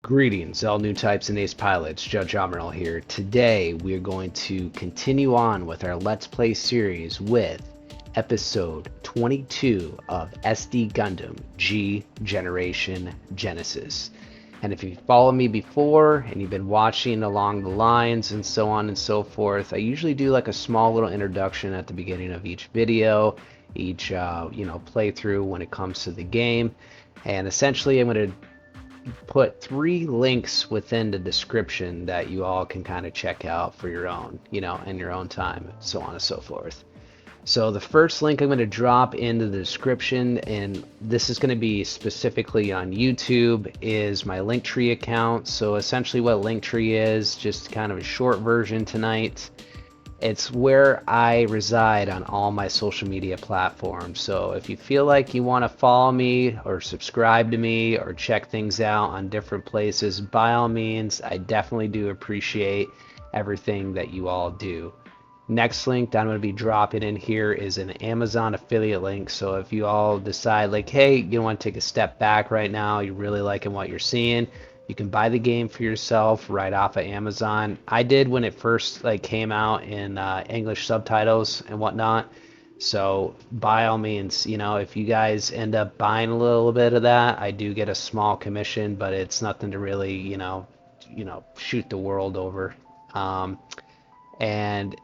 Greetings, all new types and ace pilots. Judge Amiral here. Today we are going to continue on with our Let's Play series with episode 22 of SD Gundam G Generation Genesis. And if you've followed me before and you've been watching along the lines and so on and so forth, I usually do like a small little introduction at the beginning of each video, each playthrough when it comes to the game. And essentially I'm going to put 3 links within the description that you all can kind of check out for your own, in your own time, so on and so forth. So the first link I'm going to drop into the description, and this is going to be specifically on YouTube, is my Linktree account. So essentially what Linktree is, just kind of a short version tonight. It's where I reside on all my social media platforms. So if you feel like you want to follow me or subscribe to me or check things out on different places, by all means, I definitely do appreciate everything that you all do. Next link that I'm going to be dropping in here is an Amazon affiliate link. So if you all decide like, hey, you want to take a step back right now, you're really liking what you're seeing, you can buy the game for yourself right off of Amazon. I did when it first came out in English subtitles and whatnot. So by all means, if you guys end up buying a little bit of that, I do get a small commission, but it's nothing to really, shoot the world over. And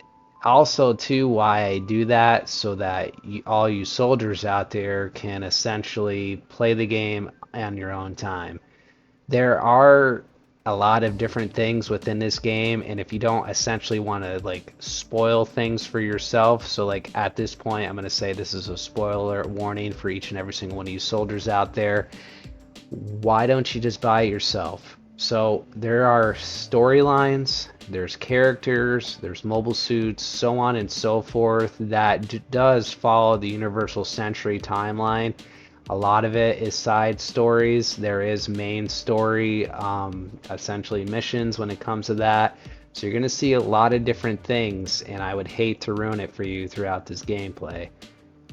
also too, why I do that, so that all you soldiers out there can essentially play the game on your own time. There are a lot of different things within this game, and if you don't essentially want to spoil things for yourself, so at this point I'm going to say this is a spoiler warning for each and every single one of you soldiers out there. Why don't you just buy it yourself? So there are storylines, there's characters, there's mobile suits, so on and so forth, that does follow the Universal Century timeline. A lot of it is side stories. There is main story, essentially missions when it comes to that. So you're going to see a lot of different things, and I would hate to ruin it for you throughout this gameplay.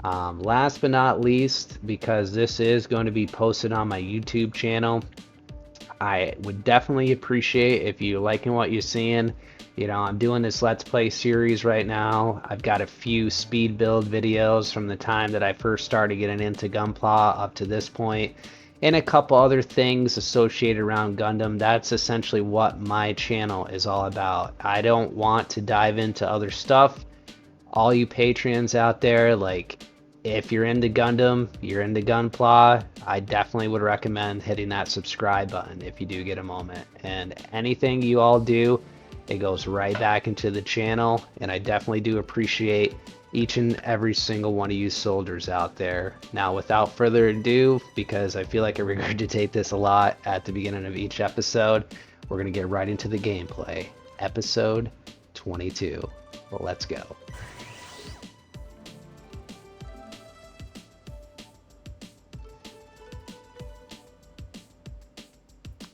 Last but not least, because this is going to be posted on my YouTube channel, I would definitely appreciate if you're liking what you're seeing. I'm doing this Let's Play series right now. I've got a few speed build videos from the time that I first started getting into Gunpla up to this point, and a couple other things associated around Gundam. That's essentially what my channel is all about. I don't want to dive into other stuff. All you Patreons out there, if you're into Gundam, you're into Gunpla, I definitely would recommend hitting that subscribe button if you do get a moment. And anything you all do, it goes right back into the channel, and I definitely do appreciate each and every single one of you soldiers out there. Now, without further ado, because I feel like I regurgitate this a lot at the beginning of each episode, we're going to get right into the gameplay. Episode 22. Well, let's go.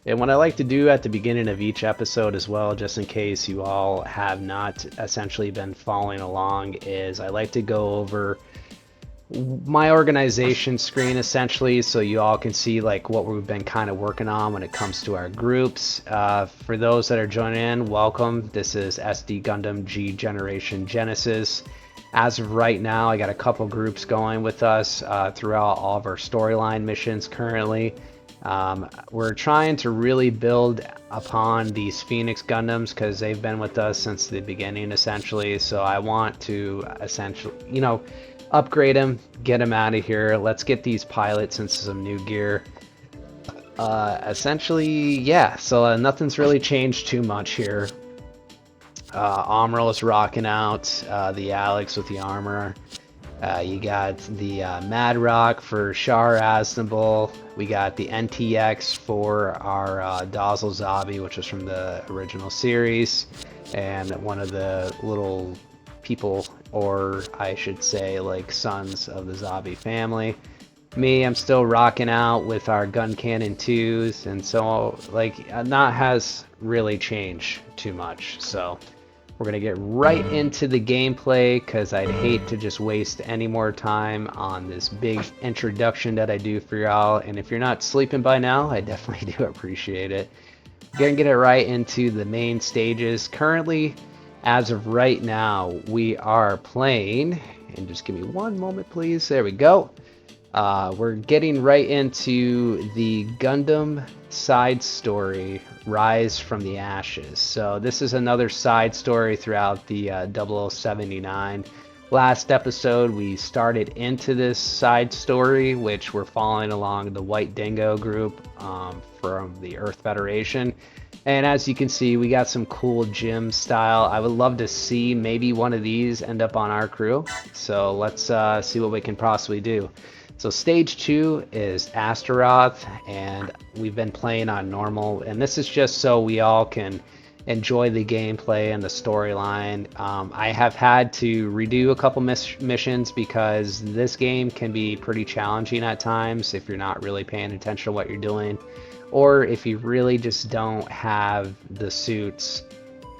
And what I like to do at the beginning of each episode as well, just in case you all have not essentially been following along, is I like to go over my organization screen essentially, so you all can see what we've been kind of working on when it comes to our groups. For those that are joining in, welcome. This is SD Gundam G Generation Genesis. As of right now, I got a couple groups going with us throughout all of our storyline missions currently. We're trying to really build upon these Phoenix Gundams because they've been with us since the beginning essentially, so I want to essentially, upgrade them, get them out of here. Let's get these pilots into some new gear. Essentially, yeah, so nothing's really changed too much here. Amiral is rocking out the Alex with the armor. You got the Mad Rock for Shar Aznable. We got the NTX for our Dazzle Zabi, which was from the original series, and one of the little people, or I should say sons of the Zabi family. Me, I'm still rocking out with our Gun Cannon 2s, and so not has really changed too much. So We're going to get right into the gameplay because I'd hate to just waste any more time on this big introduction that I do for y'all. And if you're not sleeping by now, I definitely do appreciate it. Gonna get it right into the main stages. Currently, as of right now, we are playing, and just give me one moment, please. There we go. We're getting right into the Gundam side story, Rise from the Ashes. So this is another side story throughout the 0079. Last episode, we started into this side story, which we're following along the White Dingo group from the Earth Federation. And as you can see, we got some cool gym style. I would love to see maybe one of these end up on our crew. So let's see what we can possibly do. So stage 2 is Astaroth, and we've been playing on normal. And this is just so we all can enjoy the gameplay and the storyline. I have had to redo a couple missions because this game can be pretty challenging at times if you're not really paying attention to what you're doing, or if you really just don't have the suits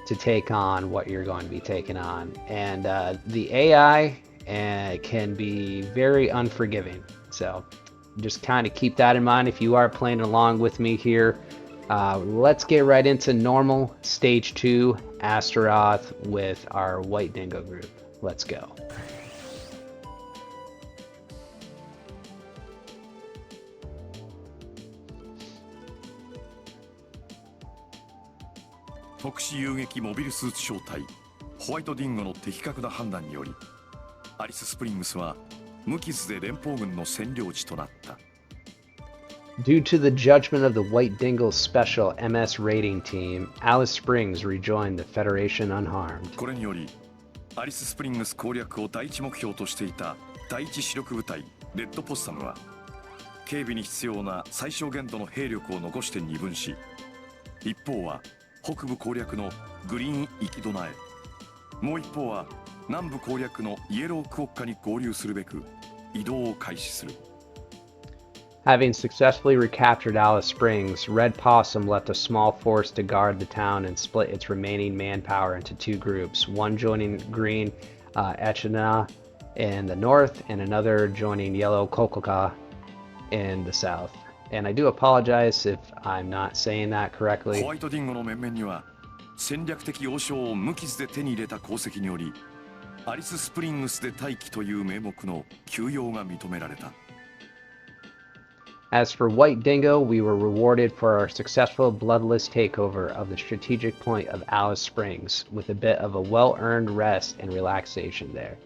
to take on what you're going to be taking on. And the AI can be very unforgiving. So just kind of keep that in mind if you are playing along with me here. Let's get right into normal stage 2 Astaroth with our White Dingo group. Let's go. Due to the judgment of the White Dingle Special MS Rating Team, Alice Springs rejoined the Federation unharmed. これにより、アリススプリングス攻略を第一目標としていた第一主力部隊レッドポッサムは、警備に必要な最小限度の兵力を残して二分し、一方は北部攻略のグリーン行きドナへ、もう一方は南部攻略のイエロークオッカに合流するべく移動を開始する。Having successfully recaptured Alice Springs, Red Possum left a small force to guard the town and split its remaining manpower into two groups, one joining Green Echidna in the north and another joining Yellow Kokoka in the south. And I do apologize if I'm not saying that correctly. ホワイトディンゴの面々には戦略的要衝を無傷で手に入れた功績により、アリススプリングスで待機という名目の休養が認められた。As for White Dingo, we were rewarded for our successful bloodless takeover of the strategic point of Alice Springs, with a bit of a well-earned rest and relaxation there.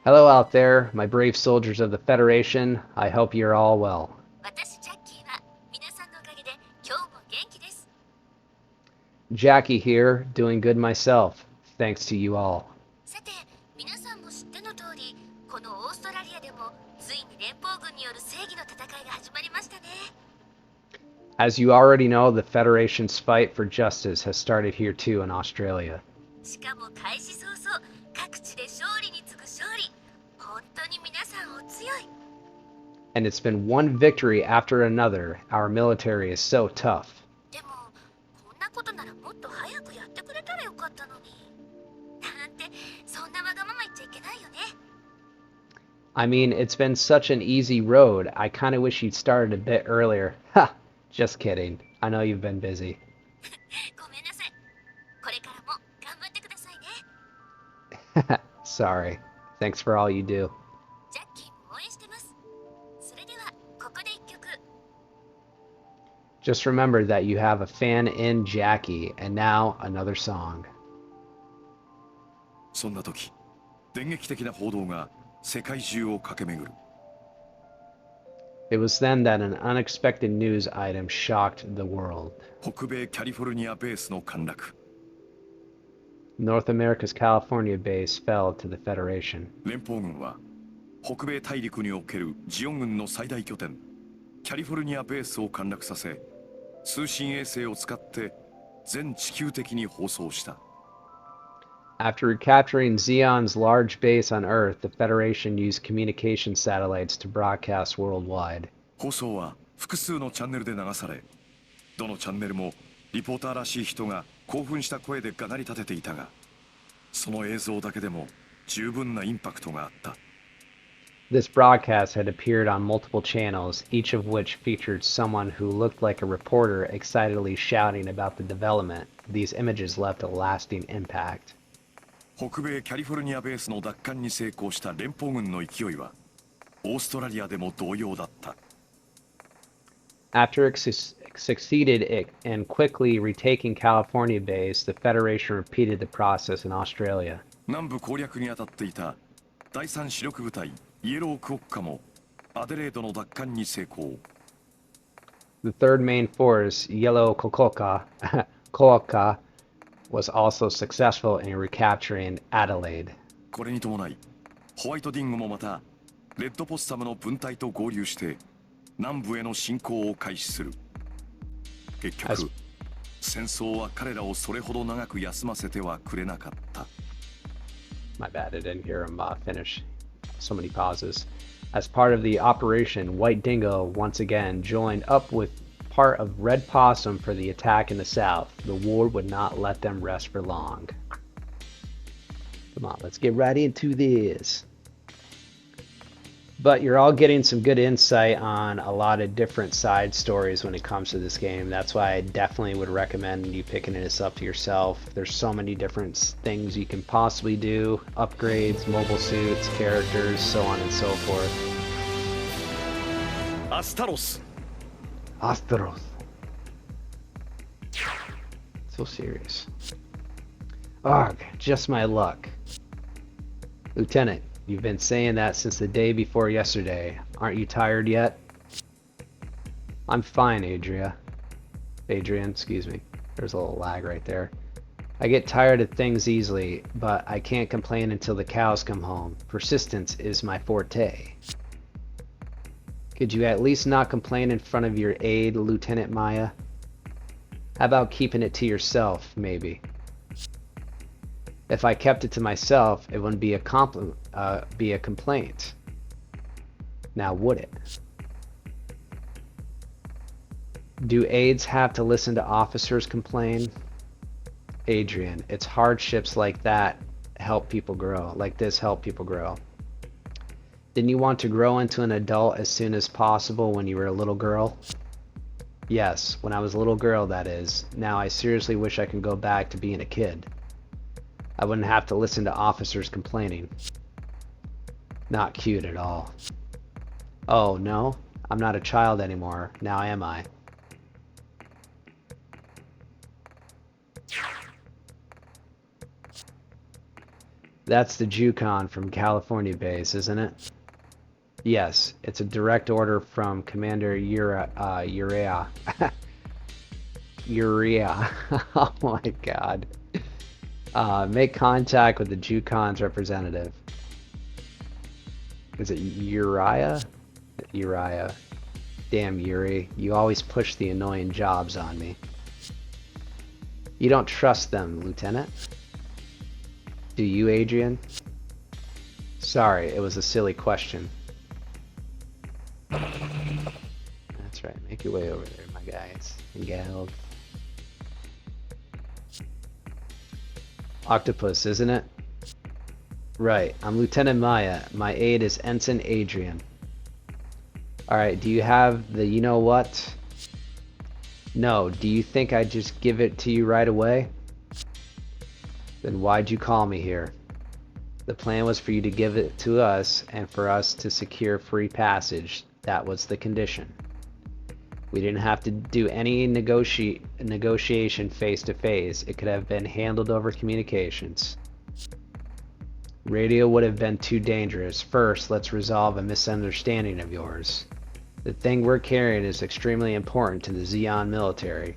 Hello out there, my brave soldiers of the Federation. I hope you're all well. Jackie here, doing good myself, thanks to you all. As you already know, the Federation's fight for justice has started here too in Australia. And it's been one victory after another. Our military is so tough. I mean, it's been such an easy road. I kind of wish you'd started a bit earlier. Ha! Just kidding. I know you've been busy. Sorry. Thanks for all you do. Just remember that you have a fan in Jackie, and now another song. そんな時、電撃的な報道が世界中を駆け巡る。It was then that an unexpected news item shocked the world. 北米カリフォルニアベースの陥落。North America's California base fell to the Federation. 連邦軍は北米大陸におけるジオン軍の最大拠点、カリフォルニアベースを陥落させ、通信衛星を使って全地球的に放送した。After recapturing Xeon's large base on Earth, the Federation used communication satellites to broadcast worldwide. 放送は複数のチャンネルで流され、どのチャンネルもリポーターらしい人が興奮した声でがなり立てていたが、その映像だけでも十分なインパクトがあった。This broadcast had appeared on multiple channels, each of which featured someone who looked like a reporter excitedly shouting about the development. These images left a lasting impact. 北米キャリフォルニアベースの奪還に成功した連邦軍の勢いは、オーストラリアでも同様だった。After it succeeded in quickly retaking California base, the Federation repeated the process in Australia. 南部攻略に当たっていた第三主力部隊イエロークオッカもアデレードの奪還に成功。The third main force, Yellow Kokoka, was also successful in recapturing Adelaide. これに伴い、ホワイトディングもまたレッドポッサムの分隊と合流して南部への侵攻を開始する。結局、戦争は彼らをそれほど長く休ませてはくれなかった。My bad, I didn't hear him finish. So many pauses. As part of the operation, White Dingo once again joined up with part of Red Possum for the attack in the south. The war would not let them rest for long. Come on, let's get right into this. But you're all getting some good insight on a lot of different side stories when it comes to this game. That's why I definitely would recommend you picking this up to yourself. There's so many different things you can possibly do. Upgrades, mobile suits, characters, so on and so forth. Astaros! Astaros. So serious. Ugh, just my luck. Lieutenant, you've been saying that since the day before yesterday. Aren't you tired yet? I'm fine, Adrian, excuse me. There's a little lag right there. I get tired of things easily, but I can't complain until the cows come home. Persistence is my forte. Could you at least not complain in front of your aide, Lieutenant Maya? How about keeping it to yourself, maybe? If I kept it to myself, it wouldn't be a complaint. Now, would it? Do aides have to listen to officers complain? Adrian, it's hardships like that help people grow. Like this help people grow. Didn't you want to grow into an adult as soon as possible when you were a little girl? Yes, when I was a little girl, that is. Now I seriously wish I could go back to being a kid. I wouldn't have to listen to officers complaining. Not cute at all. Oh, no? I'm not a child anymore, now am I? That's the Jukon from California base, isn't it? Yes, it's a direct order from Commander Urea. Urea. Oh my god. Make contact with the Jukon's representative. Is it Uriah? Uriah. Damn, Yuri. You always push the annoying jobs on me. You don't trust them, Lieutenant? Do you, Adrian? Sorry, it was a silly question. That's right. Make your way over there, my guys and gals. Octopus, isn't it? Right. I'm Lieutenant Maya. My aide is Ensign Adrian. Alright, do you have the you-know-what? No. Do you think I'd just give it to you right away? Then why'd you call me here? The plan was for you to give it to us and for us to secure free passage. That was the condition. We didn't have to do any negotiation face to face. It could have been handled over communications. Radio would have been too dangerous. First, let's resolve a misunderstanding of yours. The thing we're carrying is extremely important to the Xeon military.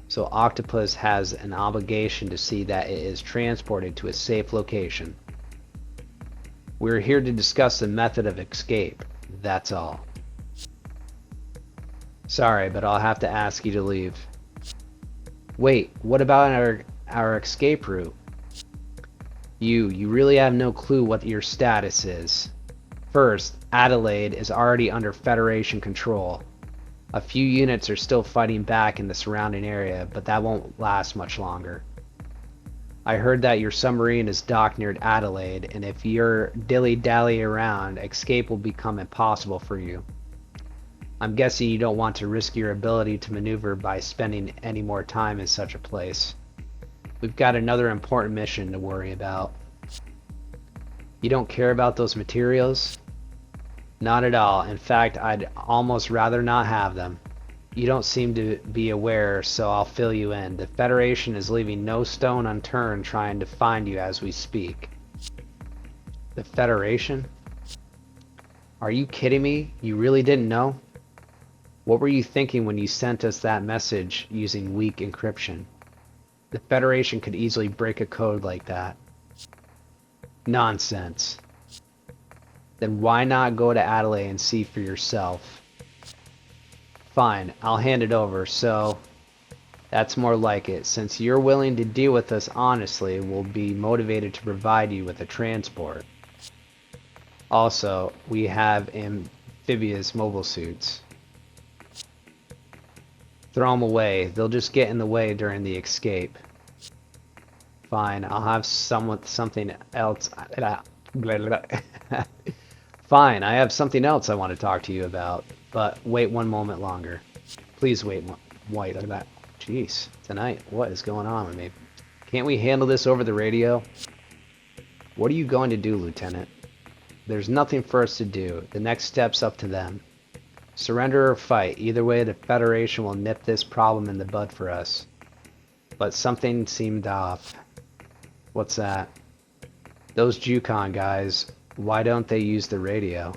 So Octopus has an obligation to see that it is transported to a safe location. We're here to discuss the method of escape. That's all. Sorry, but I'll have to ask you to leave. Wait, what about our escape route? You really have no clue what your status is. First, Adelaide is already under Federation control. A few units are still fighting back in the surrounding area, but that won't last much longer. I heard that your submarine is docked near Adelaide, and if you're dilly-dally around, escape will become impossible for you. I'm guessing you don't want to risk your ability to maneuver by spending any more time in such a place. We've got another important mission to worry about. You don't care about those materials? Not at all. In fact, I'd almost rather not have them. You don't seem to be aware, so I'll fill you in. The Federation is leaving no stone unturned trying to find you as we speak. The Federation? Are you kidding me? You really didn't know? What were you thinking when you sent us that message using weak encryption? The Federation could easily break a code like that. Nonsense. Then why not go to Adelaide and see for yourself? Fine, I'll hand it over, so that's more like it. Since you're willing to deal with us honestly, we'll be motivated to provide you with a transport. Also, we have amphibious mobile suits. Throw them away. They'll just get in the way during the escape. Fine, I'll have something else. Fine, I have something else I want to talk to you about, but wait one moment longer. Please wait. Wait, look at that. Jeez, tonight, what is going on with me? Can't we handle this over the radio? What are you going to do, Lieutenant? There's nothing for us to do. The next step's up to them. Surrender or fight. Either way, the Federation will nip this problem in the bud for us. But something seemed off. What's that? Those Jukon guys, why don't they use the radio?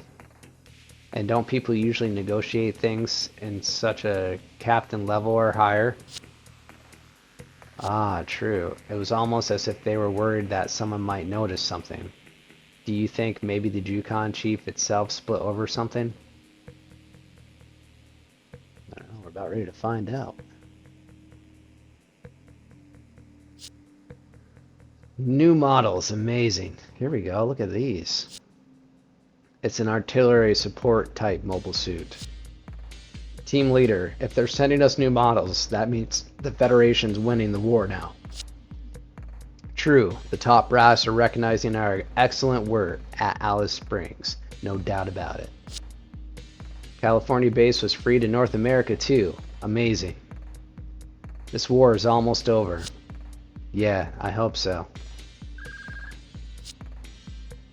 And don't people usually negotiate things in such a captain level or higher? Ah, true. It was almost as if they were worried that someone might notice something. Do you think maybe the Jukon chief itself split over something? I don't know, we're about ready to find out. New models, amazing. Here we go, look at these. It's an artillery support type mobile suit. Team leader, if they're sending us new models, that means the Federation's winning the war now. True, the top brass are recognizing our excellent work at Alice Springs, no doubt about it. California base was free to North America too, amazing. This war is almost over. Yeah, I hope so.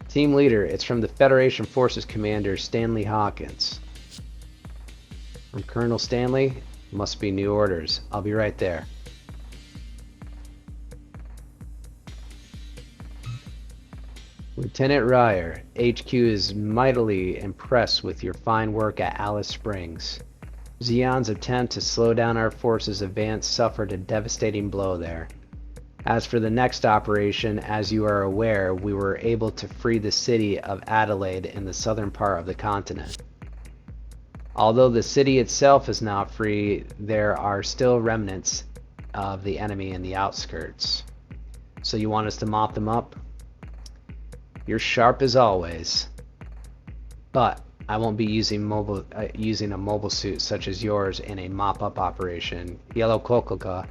Team leader, it's from the Federation Forces Commander Stanley Hawkins. From Colonel Stanley, must be new orders. I'll be right there. Lieutenant Ryer, HQ is mightily impressed with your fine work at Alice Springs. Zeon's attempt to slow down our forces' advance suffered a devastating blow there. As for the next operation, as you are aware, we were able to free the city of Adelaide in the southern part of the continent. Although the city itself is not free, there are still remnants of the enemy in the outskirts. So you want us to mop them up? You're sharp as always. But I won't be using a mobile suit such as yours in a mop-up operation. Yellow Quokka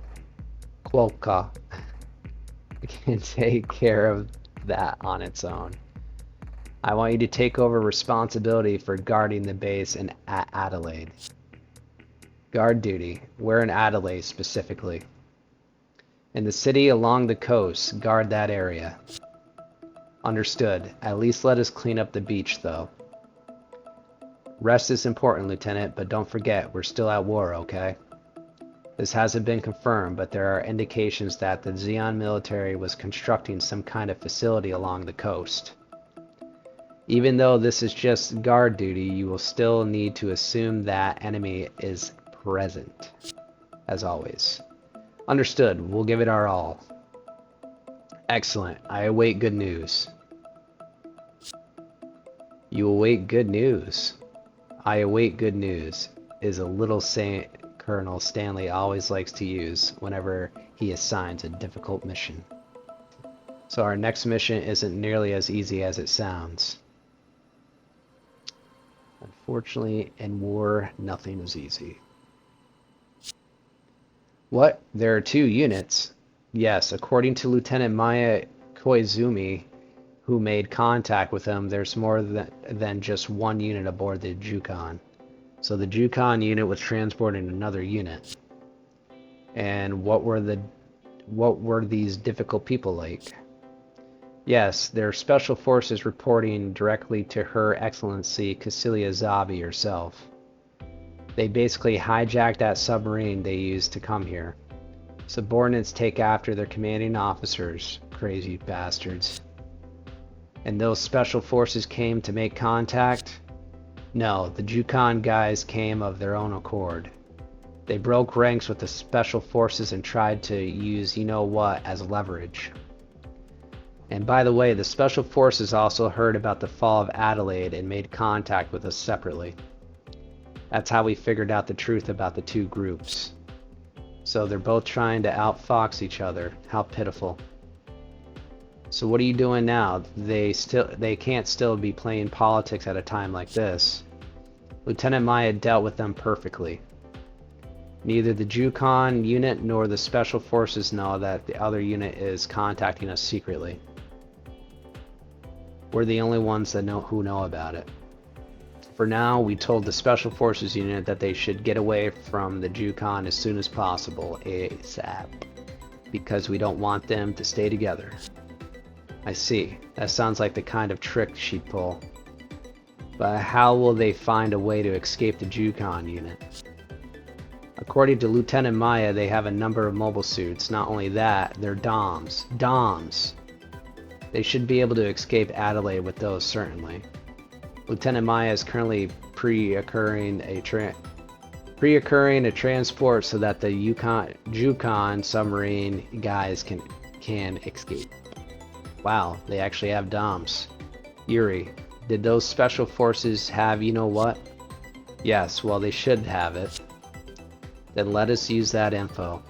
can take care of that on its own. I want you to take over responsibility for guarding the base in Adelaide. Guard duty. Where in Adelaide specifically? In the city along the coast, guard that area. Understood. At least let us clean up the beach though. Rest is important, Lieutenant, but don't forget, we're still at war, okay? This hasn't been confirmed, but there are indications that the Zeon military was constructing some kind of facility along the coast. Even though this is just guard duty, you will still need to assume that enemy is present. As always. Understood. We'll give it our all. Excellent. I await good news. You await good news. I await good news is a little saying Colonel Stanley always likes to use whenever he assigns a difficult mission. So our next mission isn't nearly as easy as it sounds. Unfortunately, in war, nothing is easy. What? There are 2 units? Yes, according to Lieutenant Maya Koizumi, who made contact with him, there's more than just 1 unit aboard the Jukan. So the Jukan unit was transporting another unit. And what were these difficult people like? Yes, they're special forces reporting directly to Her Excellency Cecilia Zabi herself. They basically hijacked that submarine they used to come here. Subordinates take after their commanding officers, crazy bastards. And those special forces came to make contact? No, the Jukan guys came of their own accord. They broke ranks with the special forces and tried to use you-know-what as leverage. And by the way, the special forces also heard about the fall of Adelaide and made contact with us separately. That's how we figured out the truth about the 2 groups. So they're both trying to outfox each other. How pitiful. So what are you doing now? They can't still be playing politics at a time like this. Lieutenant Maya dealt with them perfectly. Neither the Jukan unit nor the special forces know that the other unit is contacting us secretly. We're the only ones that who know about it. For now, we told the special forces unit that they should get away from the Jukan as soon as possible, ASAP, because we don't want them to stay together. I see. That sounds like the kind of trick she'd pull. But how will they find a way to escape the Jukan unit? According to Lieutenant Maya, they have a number of mobile suits. Not only that, they're DOMs. DOMs! They should be able to escape Adelaide with those, certainly. Lieutenant Maya is currently pre-occurring a transport so that the Jukan submarine guys can escape. Wow, they actually have DOMs. Yuri, did those special forces have you-know-what? Yes, well they should have it. Then let us use that info.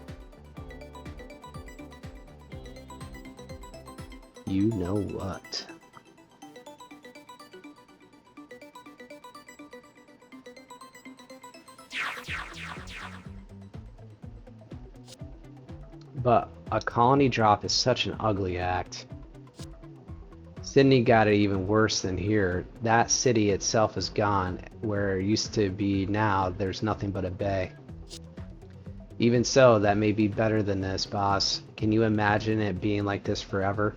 You know what? But a colony drop is such an ugly act. Sydney got it even worse than here. That city itself is gone. Where it used to be now, there's nothing but a bay. Even so, that may be better than this, boss. Can you imagine it being like this forever?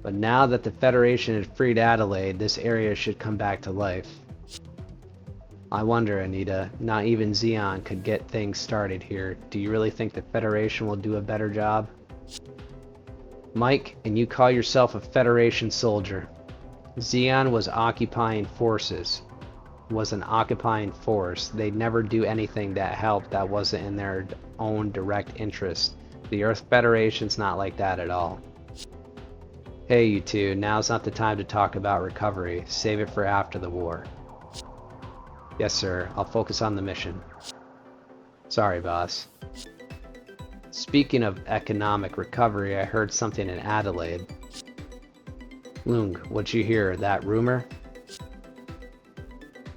But now that the Federation has freed Adelaide, this area should come back to life. I wonder, Anita, not even Xeon could get things started here. Do you really think the Federation will do a better job? Mike, and you call yourself a Federation soldier. Xeon was occupying forces. Was an occupying force. They'd never do anything that helped that wasn't in their own direct interest. The Earth Federation's not like that at all. Hey you two, now's not the time to talk about recovery. Save it for after the war. Yes sir, I'll focus on the mission. Sorry boss. Speaking of economic recovery, I heard something in Adelaide. Lung, what'd you hear? That rumor?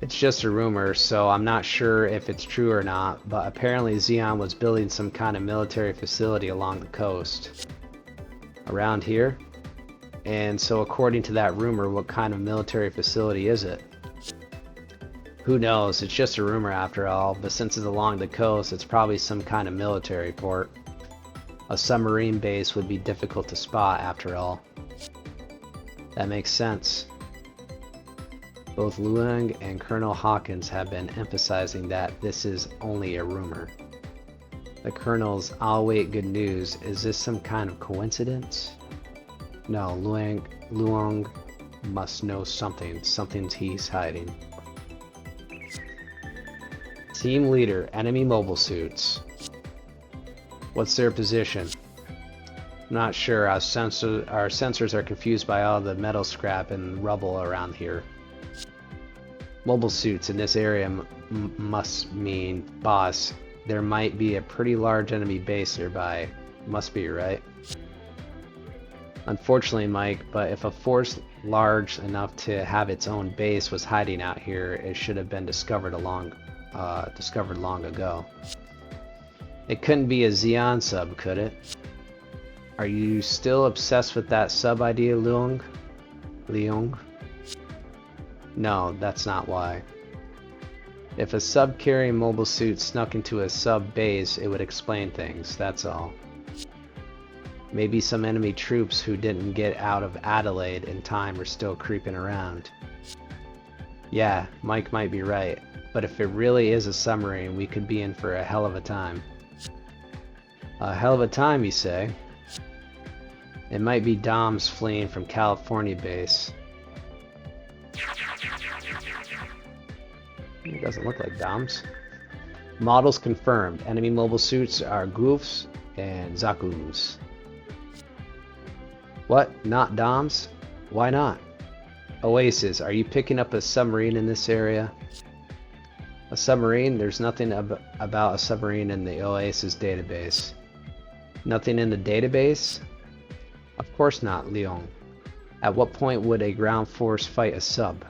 It's just a rumor, so I'm not sure if it's true or not, but apparently Xeon was building some kind of military facility along the coast. Around here? And so according to that rumor, what kind of military facility is it? Who knows, it's just a rumor after all, but since it's along the coast, it's probably some kind of military port. A submarine base would be difficult to spot after all. That makes sense. Both Luang and Colonel Hawkins have been emphasizing that this is only a rumor. The Colonel's "I'll wait good news," is this some kind of coincidence? No, Luang must know something. Something he's hiding. Team leader, enemy mobile suits. What's their position? Not sure. Our sensors are confused by all the metal scrap and rubble around here. Mobile suits in this area must mean, boss, there might be a pretty large enemy base nearby. Must be, right? Unfortunately, Mike, but if a force large enough to have its own base was hiding out here, it should have been discovered long ago. It couldn't be a Xeon sub, could it? Are you still obsessed with that sub idea, Leung? Leung? No, that's not why. If a sub-carrying mobile suit snuck into a sub-base, it would explain things, that's all. Maybe some enemy troops who didn't get out of Adelaide in time are still creeping around. Yeah, Mike might be right, but if it really is a submarine, we could be in for a hell of a time. A hell of a time, you say? It might be Doms fleeing from California base. It doesn't look like Doms. Models confirmed. Enemy mobile suits are Goofs and Zakus. What? Not Doms? Why not? Oasis, are you picking up a submarine in this area? A submarine? There's nothing about a submarine in the Oasis database. Nothing in the database? Of course not, Leon. At what point would a ground force fight a sub?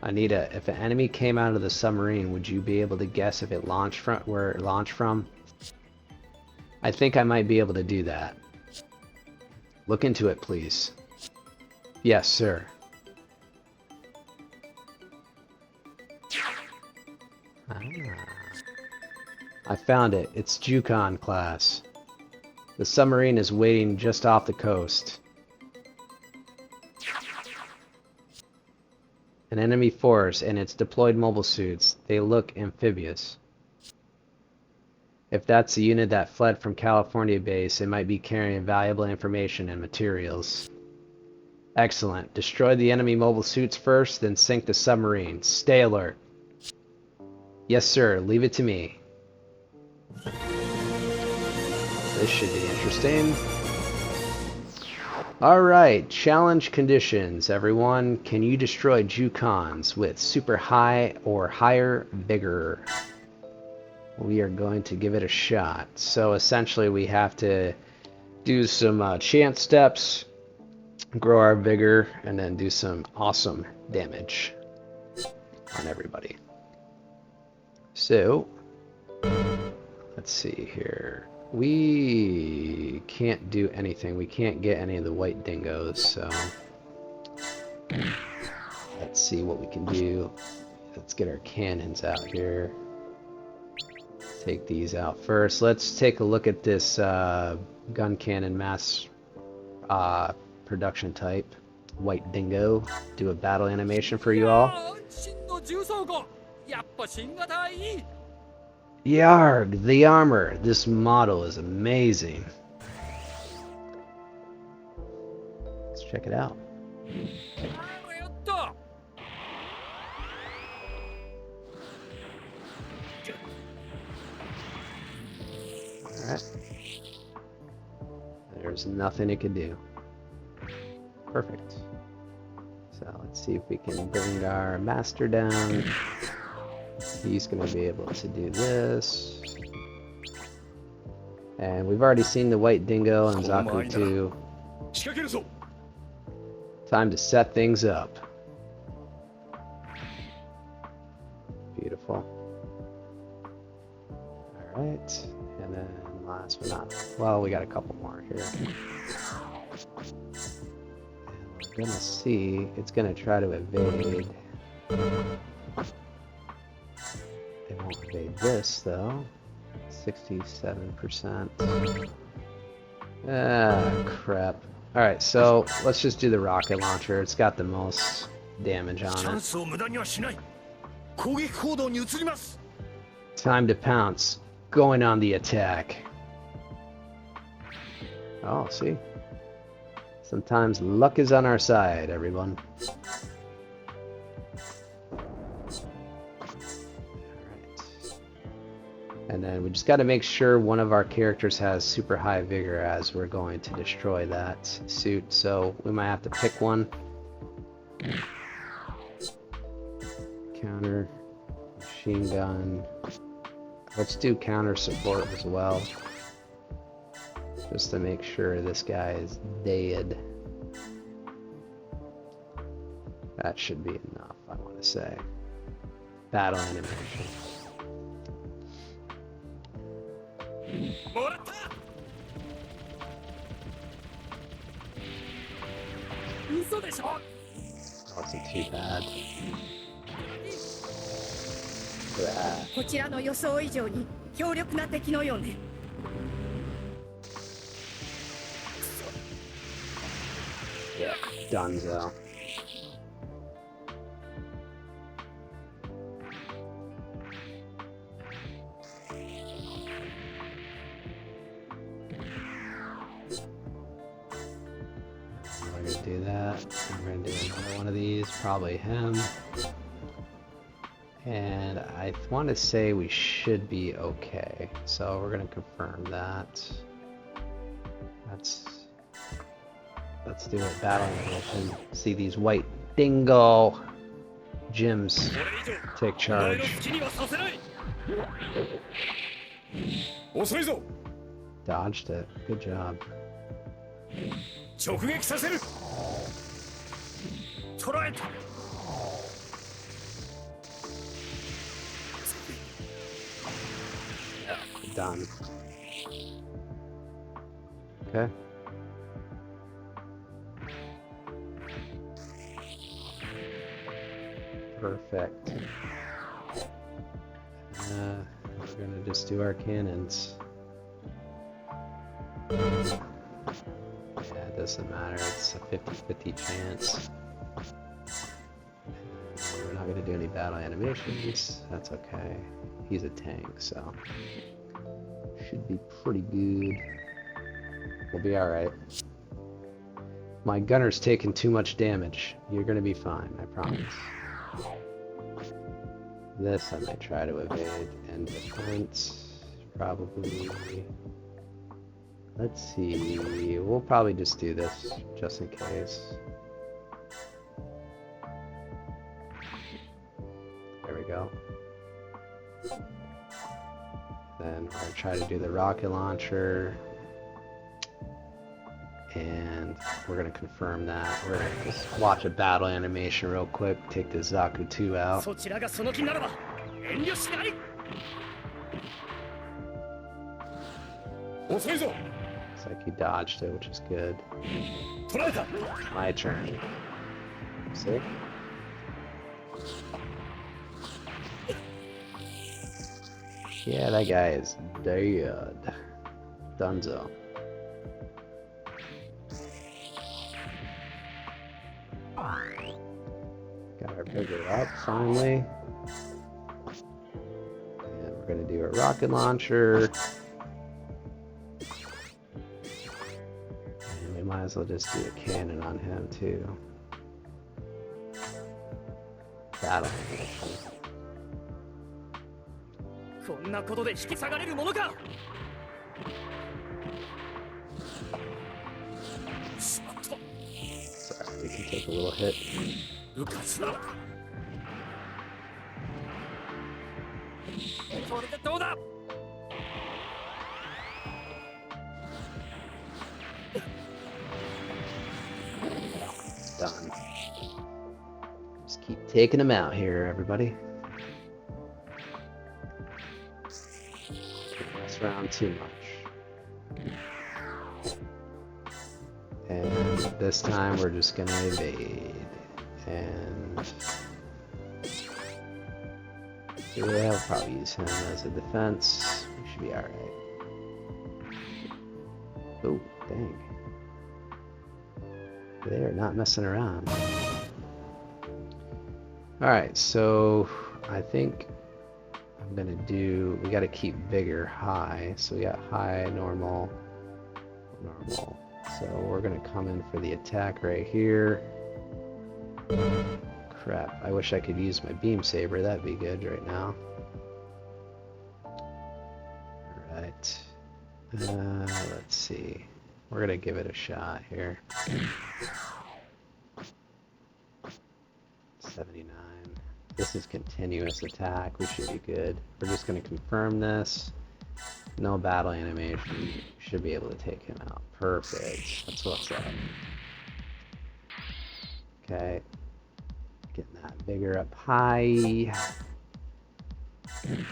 Anita, if an enemy came out of the submarine, would you be able to guess if it launched from where it launched from? I think I might be able to do that. Look into it, please. Yes, sir. Ah. I found it. It's Jukon class. The submarine is waiting just off the coast. An enemy force and its deployed mobile suits. They look amphibious. If that's the unit that fled from California base, it might be carrying valuable information and materials. Excellent. Destroy the enemy mobile suits first, then sink the submarine. Stay alert. Yes, sir. Leave it to me. This should be interesting. Alright, challenge conditions, everyone. Can you destroy Jukons with super high or higher vigor? We are going to give it a shot. So essentially we have to do some chance steps, grow our vigor, and then do some awesome damage on everybody. So, let's see here. We can't do anything. We can't get any of the white dingoes, so let's see what we can do. Let's get our cannons out here. Take these out first. Let's take a look at this gun cannon mass production type. White dingo. Do a battle animation for you all. Yarg, the armor. This model is amazing. Let's check it out. Alright. There's nothing it can do. Perfect. So let's see if we can bring our master down. He's going to be able to do this. And we've already seen the white dingo and Zaku too. Time to set things up. Beautiful. Alright. And then last but not... Well, we got a couple more here. And we're going to see... It's going to try to evade... It won't evade this, though. 67%. Ah, crap. Alright, so let's just do the rocket launcher. It's got the most damage on it. Time to pounce. Going on the attack. Oh, see? Sometimes luck is on our side, everyone. And then we just got to make sure one of our characters has super high vigor as we're going to destroy that suit. So we might have to pick one. Counter, machine gun. Let's do counter support as well. just to make sure this guy is dead. That should be enough, I want to say. Battle animation. Wasn't too bad.こちらの予想以上に強力な敵のようね。Yeah, Dunzo. We're gonna do that. We're gonna do another one of these, probably him. And I want to say we should be okay. So we're gonna confirm that. Let's do it. Battle animation. See these white dingo gyms take charge. Dodged it. Good job. Done. Okay. Perfect. We're gonna just do our cannons. Yeah, it doesn't matter. It's a 50-50 chance. We're not gonna do any battle animations. That's okay. He's a tank, so should be pretty good. We'll be alright. My gunner's taking too much damage. You're gonna be fine, I promise. This I might try to evade, and defense, probably. Let's see, we'll probably just do this, just in case. There we go. Then we're gonna try to do the rocket launcher. And we're gonna confirm that. We're gonna just watch a battle animation real quick, take the Zaku 2 out. Looks like he dodged it, which is good. My turn. See? Yeah, that guy is dead. Dunzo. Got our bigger up finally. And we're gonna do a rocket launcher. And we might as well just do a cannon on him too. Battle animation. Sorry, we can take a little hit. Done. Just keep taking them out here, everybody. Don't mess around too much. And this time we're just gonna evade. And yeah, I'll probably use him as a defense. We should be alright. Oh, dang. They are not messing around. Alright, so I think I'm gonna do, we gotta keep vigor high. So we got high, normal, normal. So we're gonna come in for the attack right here. Crap, I wish I could use my beam saber, that'd be good right now. Alright. Let's see. We're gonna give it a shot here. 79. This is continuous attack. We should be good. We're just gonna confirm this. No battle animation. Should be able to take him out. Perfect. That's what's up. Okay. Getting that vigor up high. And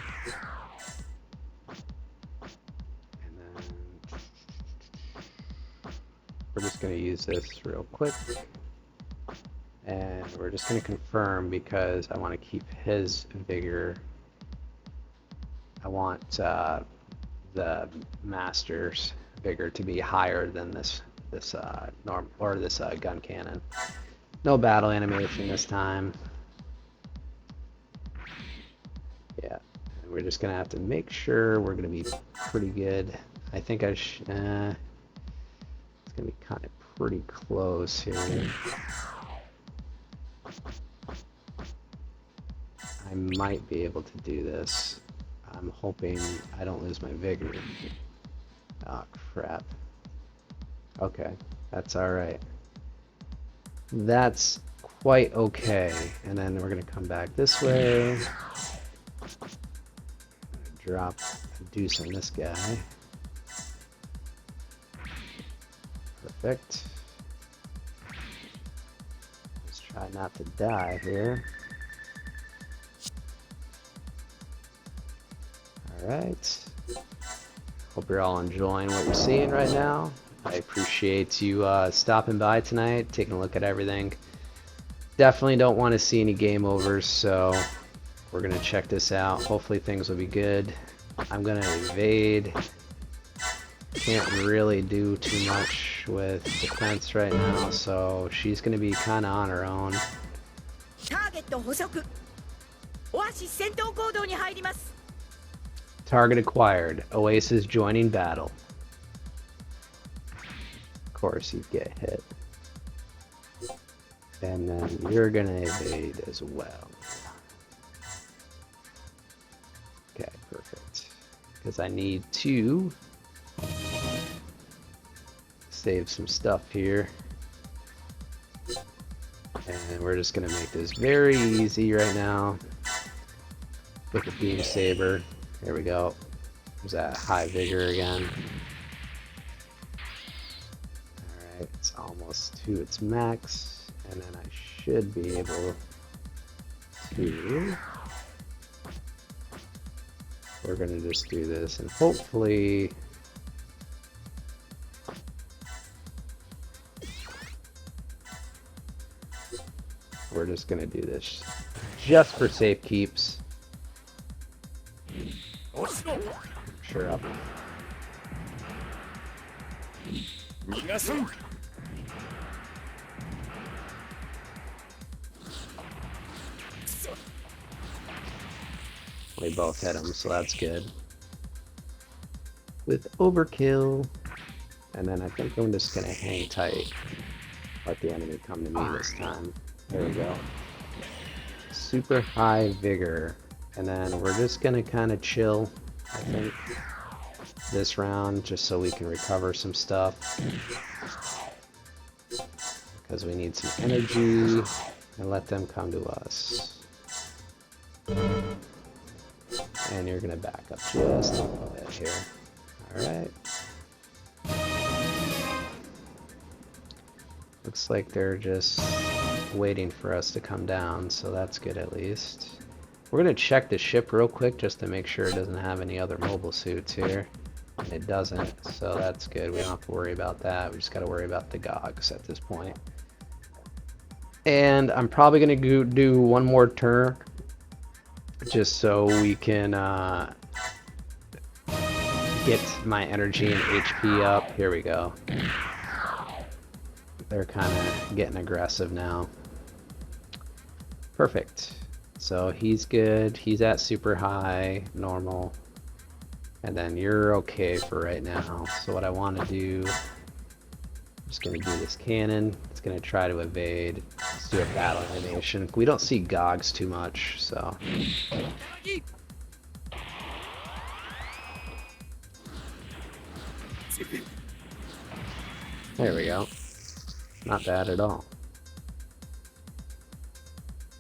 then we're just going to use this real quick. And we're just going to confirm because I want to keep his vigor. I want the master's vigor to be higher than this gun cannon. No battle animation this time. Yeah, and we're just gonna have to make sure we're gonna be pretty good. I think it's gonna be kind of pretty close here. I might be able to do this. I'm hoping I don't lose my vigor. Oh crap. Okay, that's alright. That's quite okay. And then we're gonna come back this way. Drop a deuce on this guy. Perfect. Let's try not to die here. Alright. Hope you're all enjoying what you're seeing right now. I appreciate you stopping by tonight, taking a look at everything. Definitely don't want to see any game overs, so we're going to check this out. Hopefully things will be good. I'm going to evade. Can't really do too much with defense right now, so she's going to be kind of on her own. Target acquired. Oasis joining battle. Of course, you get hit. And then you're going to evade as well. Okay, perfect. Because I need to save some stuff here. And we're just going to make this very easy right now with the beam saber. There we go. There's that high vigor again. Alright, it's almost to its max. And then I should be able to... We're going to just do this and hopefully... We're just going to do this just for safe keeps. Sure up. We both hit him, so that's good. With overkill. And then I think I'm just gonna hang tight. Let the enemy come to me this time. There we go. Super high vigor. And then we're just gonna kind of chill, I think, this round, just so we can recover some stuff. Because we need some energy, and let them come to us. And you're gonna back up just a little bit here. Alright. Looks like they're just waiting for us to come down, so that's good at least. We're going to check the ship real quick just to make sure it doesn't have any other mobile suits here. And it doesn't, so that's good. We don't have to worry about that. We just got to worry about the GOGs at this point. And I'm probably going to do one more turn just so we can get my energy and HP up. Here we go. They're kind of getting aggressive now. Perfect. So he's good. He's at super high, normal. And then you're okay for right now. So what I want to do, I'm just going to do this cannon. It's going to try to evade. Let's do a battle animation. We don't see GOGs too much, so. There we go. Not bad at all.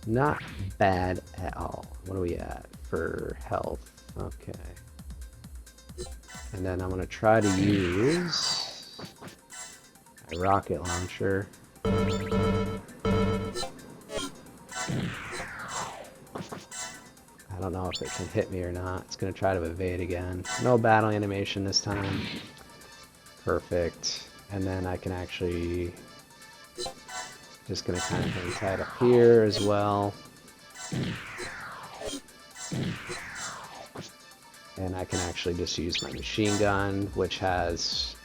Not bad at all. What are we at for health? Okay. And then I'm going to try to use a rocket launcher. I don't know if it can hit me or not. It's going to try to evade again. No battle animation this time. Perfect. And then I can actually... just going to kind of hang tight up here as well. And I can actually just use my machine gun, which has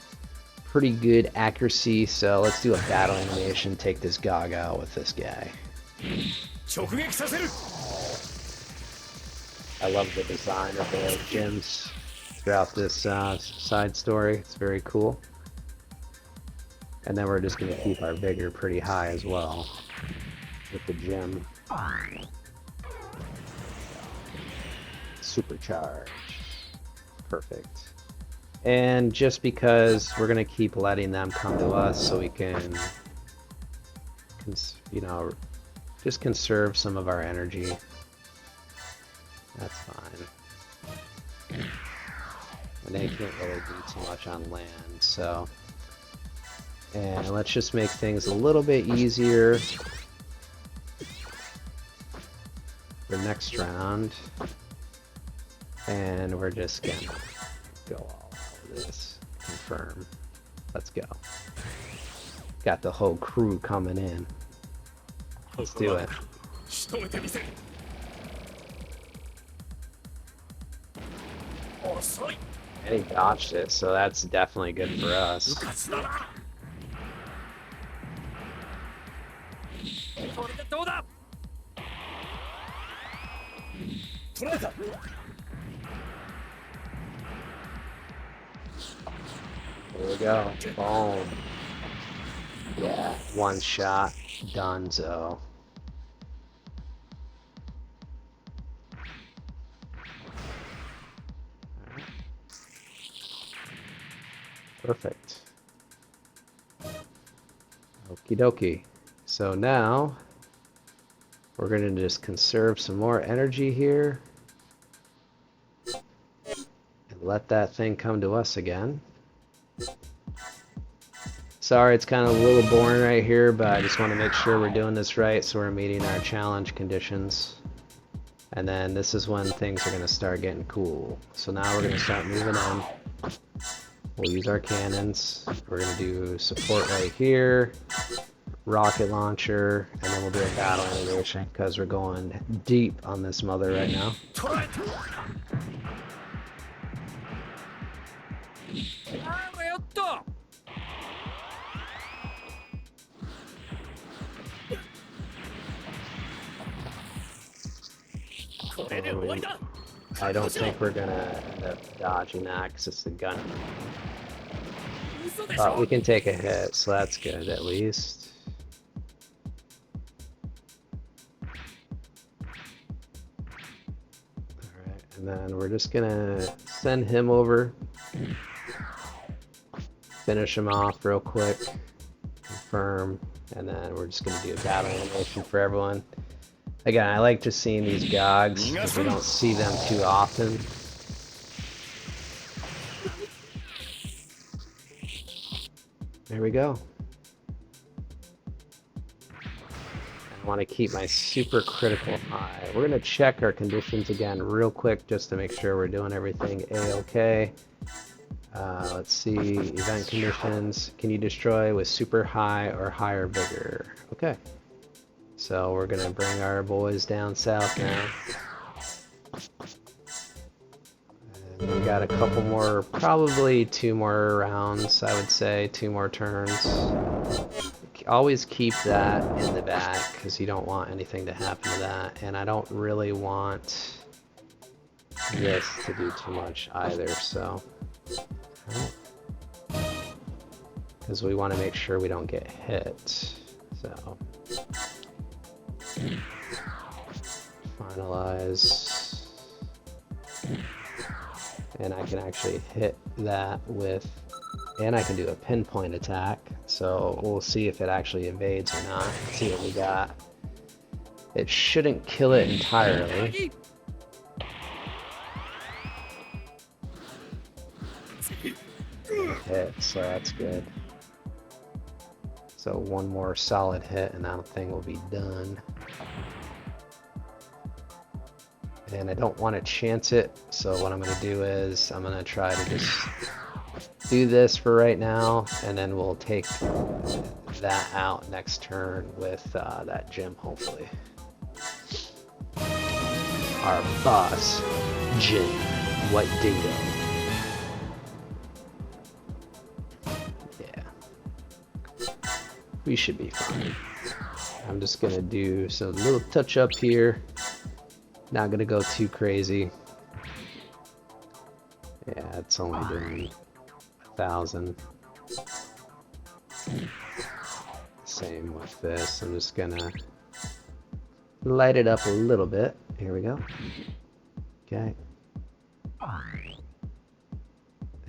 pretty good accuracy. So let's do a battle animation, take this Gog out with this guy. I love the design of the gyms throughout this side story. It's very cool. And then we're just going to keep our vigor pretty high as well with the gym. Supercharge. Perfect. And just because we're going to keep letting them come to us so we can, you know, just conserve some of our energy. That's fine. And they can't really do too much on land, so... And let's just make things a little bit easier for next round. And we're just gonna go all out with this. Confirm. Let's go. Got the whole crew coming in. Let's do it. And he dodged it, so that's definitely good for us. There we go. Boom. Yeah, one shot. Donezo. Perfect. Okie dokie. So now we're going to just conserve some more energy here and let that thing come to us again. Sorry, it's kind of a little boring right here, but I just want to make sure we're doing this right so we're meeting our challenge conditions. And then this is when things are going to start getting cool. So now we're going to start moving in. We'll use our cannons. We're going to do support right here, rocket launcher, and then we'll do a battle animation because we're going deep on this mother right now. I don't think we're gonna end up dodging that because it's the gun. But we can take a hit, so that's good at least. Alright, and then we're just gonna send him over. Finish him off real quick. Confirm. And then we're just gonna do a battle animation for everyone. Again, I like just seeing these Gogs because we don't see them too often. There we go. I want to keep my super critical high. We're going to check our conditions again real quick just to make sure we're doing everything A-okay. Let's see, event conditions. Can you destroy with super high or higher vigor? Okay. So we're going to bring our boys down south now. And we got a couple more, probably 2 more rounds, I would say, 2 more turns. Always keep that in the back because you don't want anything to happen to that. And I don't really want this to do too much either, so. Because we want to make sure we don't get hit. So. Finalize. And I can actually hit that with, and I can do a pinpoint attack. So we'll see if it actually evades or not. Let's see what we got. It shouldn't kill it entirely. hit, so that's good. So one more solid hit and that thing will be done. And I don't want to chance it, so what I'm going to do is I'm going to try to just do this for right now, and then we'll take that out next turn with that gem, hopefully. Our boss, Jin, White Dingo. Yeah. We should be fine. I'm just going to do some little touch up here. Not gonna go too crazy. Yeah, it's only doing 1,000. Same with this. I'm just gonna light it up a little bit. Here we go. Okay.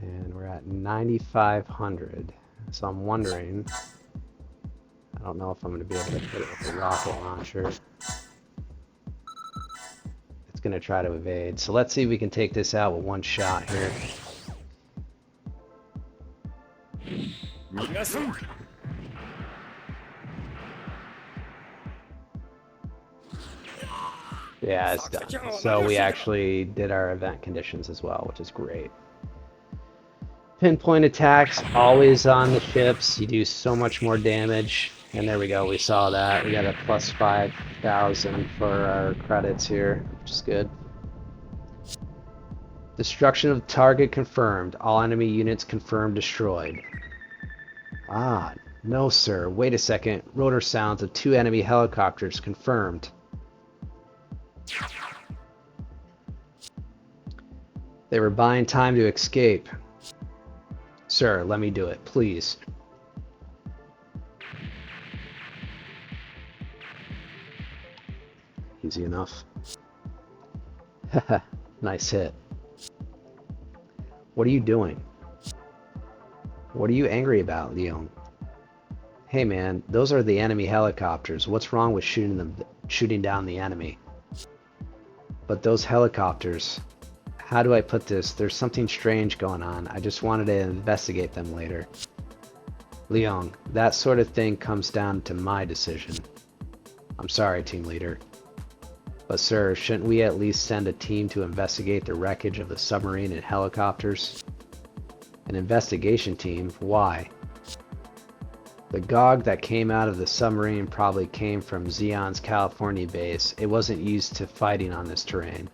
And we're at 9,500. So I'm wondering, I don't know if I'm gonna be able to hit it with the rocket launcher. Going to try to evade. So let's see if we can take this out with one shot here. Yeah, it's done. So we actually did our event conditions as well, which is great. Pinpoint attacks, always on the ships. You do so much more damage. And there we go, we saw that. We got a plus 5,000 for our credits here, which is good. Destruction of target confirmed. All enemy units confirmed destroyed. Ah, no sir. Wait a second. Rotor sounds of 2 enemy helicopters confirmed. They were buying time to escape. Sir, let me do it, please. Easy enough. Haha, nice hit. What are you doing? What are you angry about, Leon? Hey man, those are the enemy helicopters. What's wrong with shooting down the enemy? But those helicopters, how do I put this? There's something strange going on. I just wanted to investigate them later. Leon, that sort of thing comes down to my decision. I'm sorry, team leader. But sir, shouldn't we at least send a team to investigate the wreckage of the submarine and helicopters? An investigation team? Why? The GOG that came out of the submarine probably came from Zeon's California base. It wasn't used to fighting on this terrain.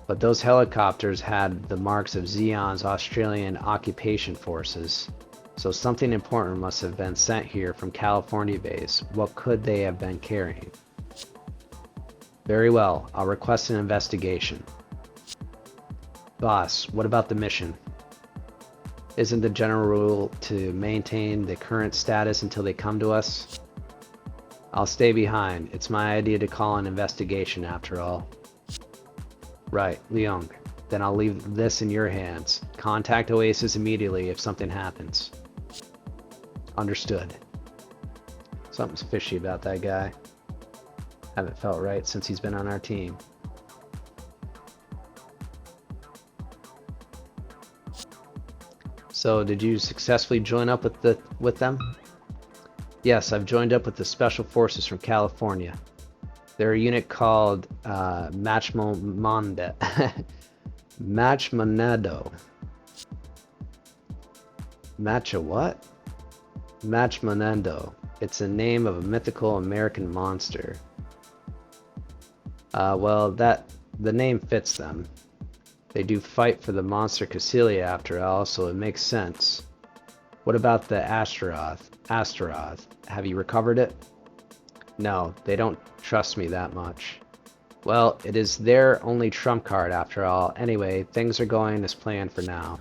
But those helicopters had the marks of Zeon's Australian occupation forces. So something important must have been sent here from California base. What could they have been carrying? Very well, I'll request an investigation. Boss, what about the mission? Isn't the general rule to maintain the current status until they come to us? I'll stay behind. It's my idea to call an investigation after all. Right, Leon. Then I'll leave this in your hands. Contact Oasis immediately if something happens. Understood. Something's fishy about that guy. Haven't felt right since he's been on our team. So, did you successfully join up with them? Yes, I've joined up with the Special Forces from California. They're a unit called Machmonado. Matcha what? Machmonado. It's a name of a mythical American monster. Well, the name fits them. They do fight for the monster Cassilia after all, so it makes sense. What about the Astaroth? Have you recovered it? No, they don't trust me that much. Well, it is their only trump card after all. Anyway, things are going as planned for now.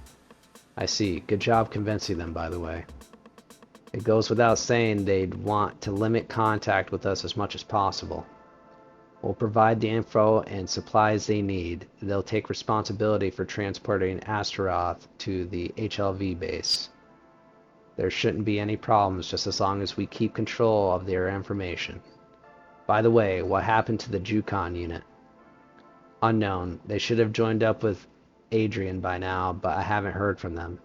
I see. Good job convincing them, by the way. It goes without saying they'd want to limit contact with us as much as possible. We'll provide the info and supplies they need. They'll take responsibility for transporting Astaroth to the HLV base. There shouldn't be any problems just as long as we keep control of their information. By the way, what happened to the Jukon unit? Unknown. They should have joined up with Adrian by now, but I haven't heard from them.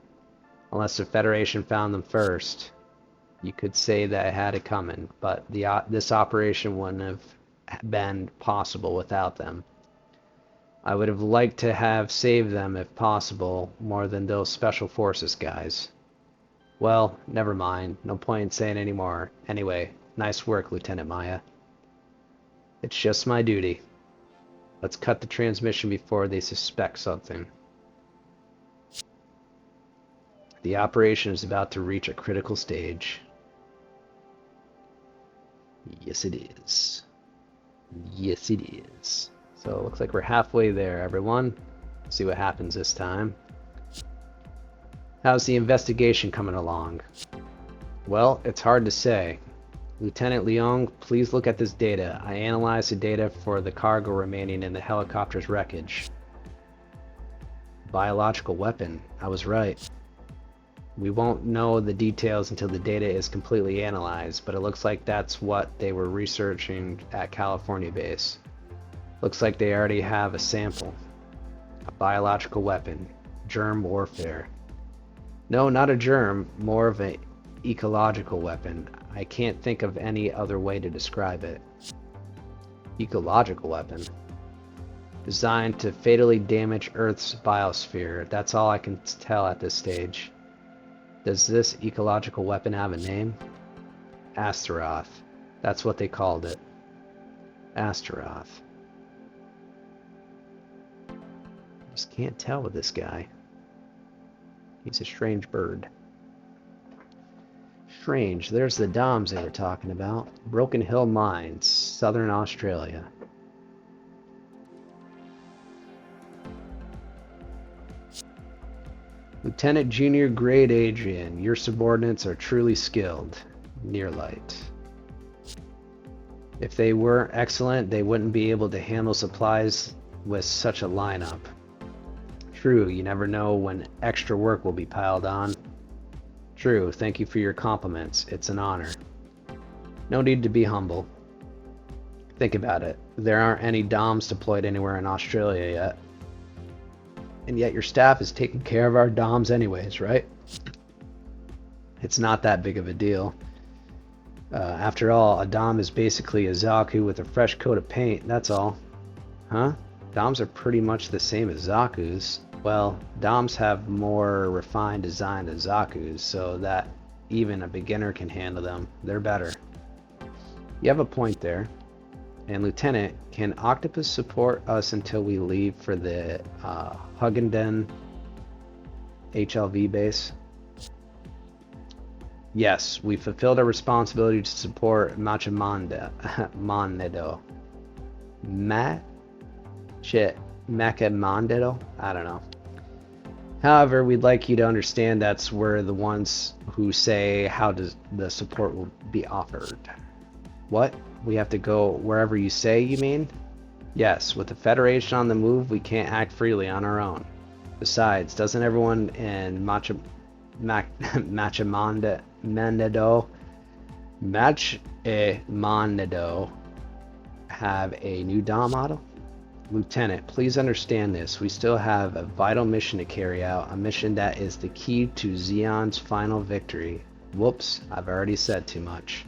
Unless the Federation found them first. You could say that it had it coming, but this operation wouldn't have been possible without them. I would have liked to have saved them if possible, more than those Special Forces guys. Well, never mind. No point in saying any more. Anyway, nice work, Lieutenant Maya. It's just my duty. Let's cut the transmission before they suspect something. The operation is about to reach a critical stage. Yes, it is. Yes, it is. So it looks like we're halfway there, everyone. Let's see what happens this time. How's the investigation coming along? Well, it's hard to say. Lieutenant Leong, please look at this data. I analyzed the data for the cargo remaining in the helicopter's wreckage. Biological weapon. I was right. We won't know the details until the data is completely analyzed, but it looks like that's what they were researching at California base. Looks like they already have a sample. A biological weapon. Germ warfare. No, not a germ, more of an ecological weapon. I can't think of any other way to describe it. Ecological weapon. Designed to fatally damage Earth's biosphere. That's all I can tell at this stage. Does this ecological weapon have a name? Astaroth. That's what they called it. Astaroth. Just can't tell with this guy. He's a strange bird. Strange. There's the DOMs they were talking about. Broken Hill Mines, Southern Australia. Lieutenant Junior Grade Adrian, your subordinates are truly skilled. Nearlight. If they weren't excellent, they wouldn't be able to handle supplies with such a lineup. True, you never know when extra work will be piled on. True, thank you for your compliments. It's an honor. No need to be humble. Think about it. There aren't any DOMs deployed anywhere in Australia yet. And yet your staff is taking care of our DOMs anyways, right? It's not that big of a deal. After all, a DOM is basically a Zaku with a fresh coat of paint, that's all. Huh? DOMs are pretty much the same as Zaku's. Well, DOMs have more refined design than Zaku's, so that even a beginner can handle them. They're better. You have a point there. And Lieutenant, can Octopus support us until we leave for the Hugenden HLV base? Yes, we fulfilled our responsibility to support Machamondo. Machamondo? I don't know. However, we'd like you to understand that's where the ones who say how does the support will be offered. What? We have to go wherever you say, you mean? Yes, with the Federation on the move, we can't act freely on our own. Besides, doesn't everyone in Machamondo have a new DOM model? Lieutenant, please understand this. We still have a vital mission to carry out, a mission that is the key to Zeon's final victory. Whoops, I've already said too much.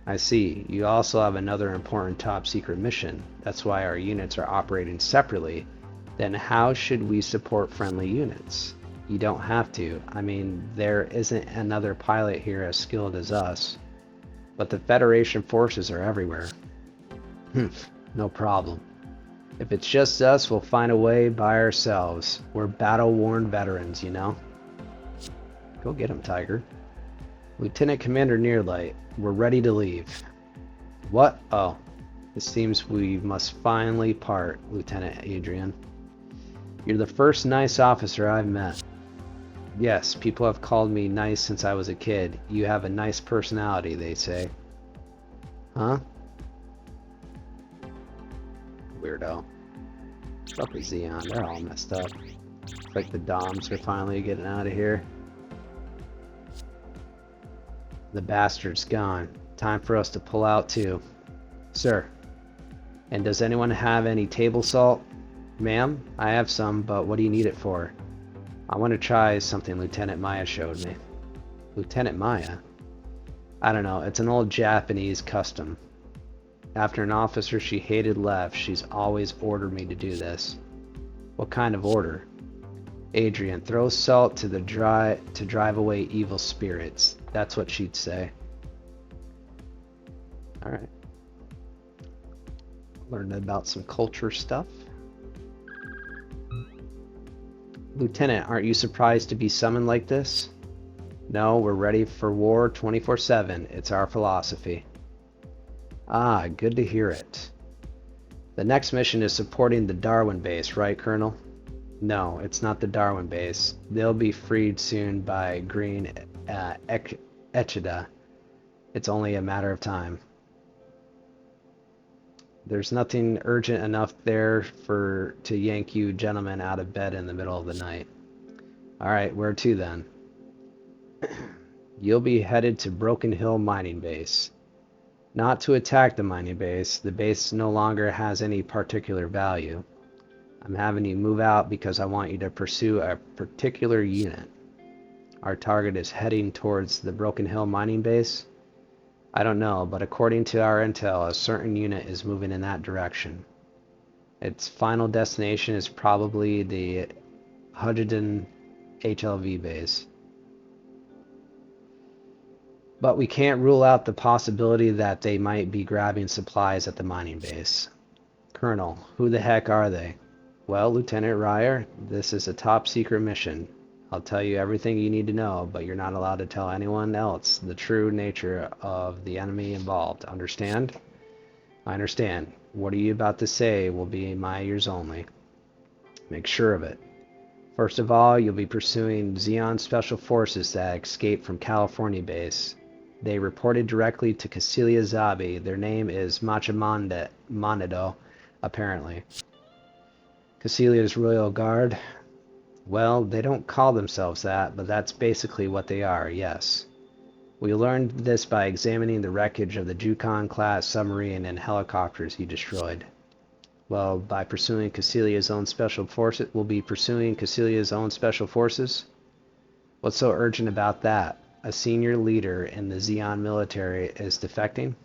I see. You also have another important top secret mission. That's why our units are operating separately. Then how should we support friendly units? You don't have to. I mean, there isn't another pilot here as skilled as us. But the Federation forces are everywhere. No problem. If it's just us, we'll find a way by ourselves. We're battle-worn veterans, you know? Go get him, Tiger. Lieutenant Commander Nearlight, we're ready to leave. What? Oh. It seems we must finally part, Lieutenant Adrian. You're the first nice officer I've met. Yes, people have called me nice since I was a kid. You have a nice personality, they say. Huh? Weirdo. Fuck with Zeon, they're all messed up. It's like the DOMs are finally getting out of here. The bastard's gone. Time for us to pull out too. Sir. And does anyone have any table salt? Ma'am, I have some, but what do you need it for? I want to try something Lieutenant Maya showed me. Lieutenant Maya? I don't know, it's an old Japanese custom. After an officer she hated left, she's always ordered me to do this. What kind of order? Adrian, throw salt to drive away evil spirits. That's what she'd say. Alright. Learned about some culture stuff. Lieutenant, aren't you surprised to be summoned like this? No, we're ready for war 24/7. It's our philosophy. Ah, good to hear it. The next mission is supporting the Darwin base, right, Colonel? No, it's not the Darwin base. They'll be freed soon by Green Echida. It's only a matter of time. There's nothing urgent enough there to yank you gentlemen out of bed in the middle of the night. Alright, where to then? You'll be headed to Broken Hill Mining Base. Not to attack the mining base. The base no longer has any particular value. I'm having you move out because I want you to pursue a particular unit. Our target is heading towards the Broken Hill Mining Base. I don't know, but according to our intel, a certain unit is moving in that direction. Its final destination is probably the Hudson HLV base. But we can't rule out the possibility that they might be grabbing supplies at the mining base. Colonel, who the heck are they? Well, Lieutenant Ryer, this is a top secret mission. I'll tell you everything you need to know, but you're not allowed to tell anyone else the true nature of the enemy involved. Understand? I understand. What are you about to say will be in my ears only. Make sure of it. First of all, you'll be pursuing Zeon Special Forces that escaped from California base. They reported directly to Cecilia Zabi. Their name is Machimando, apparently. Cecilia's Royal Guard. Well, they don't call themselves that, but that's basically what they are, yes. We learned this by examining the wreckage of the Yukon-class submarine and helicopters he destroyed. Well, by pursuing Cecilia's own special forces, we'll be pursuing Cecilia's own special forces? What's so urgent about that? A senior leader in the Zeon military is defecting?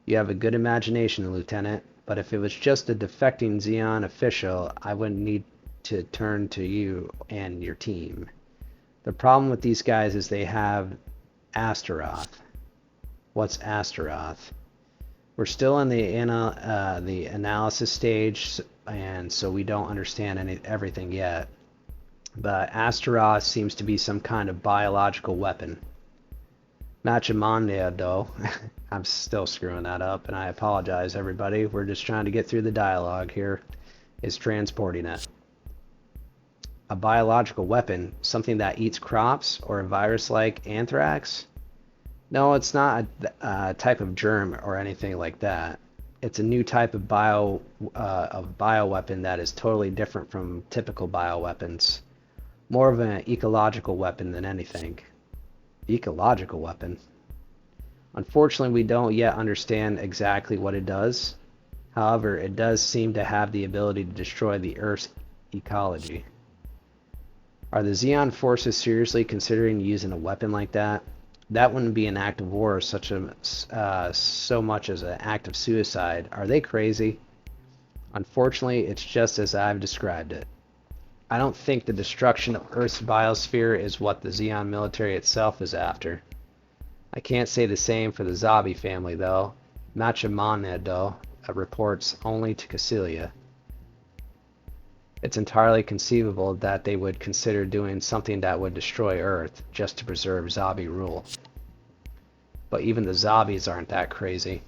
You have a good imagination, Lieutenant, but if it was just a defecting Zeon official, I wouldn't need to turn to you and your team. The problem with these guys is they have Astaroth. What's Astaroth? We're still in the analysis stage, and so we don't understand everything yet. But Astaroth seems to be some kind of biological weapon. Machimando, I'm still screwing that up, and I apologize, everybody. We're just trying to get through the dialogue here. Is transporting it. A biological weapon, something that eats crops, or a virus like anthrax? No, it's not a type of germ or anything like that. It's a new type of bioweapon that is totally different from typical bioweapons. More of an ecological weapon than anything. Ecological weapon? Unfortunately, we don't yet understand exactly what it does. However, it does seem to have the ability to destroy the Earth's ecology. Are the Zeon forces seriously considering using a weapon like that? That wouldn't be an act of war so much as an act of suicide. Are they crazy? Unfortunately, it's just as I've described it. I don't think the destruction of Earth's biosphere is what the Zeon military itself is after. I can't say the same for the Zabi family, though. Machimando reports only to Cecilia. It's entirely conceivable that they would consider doing something that would destroy Earth just to preserve Zabi rule. But even the Zabis aren't that crazy.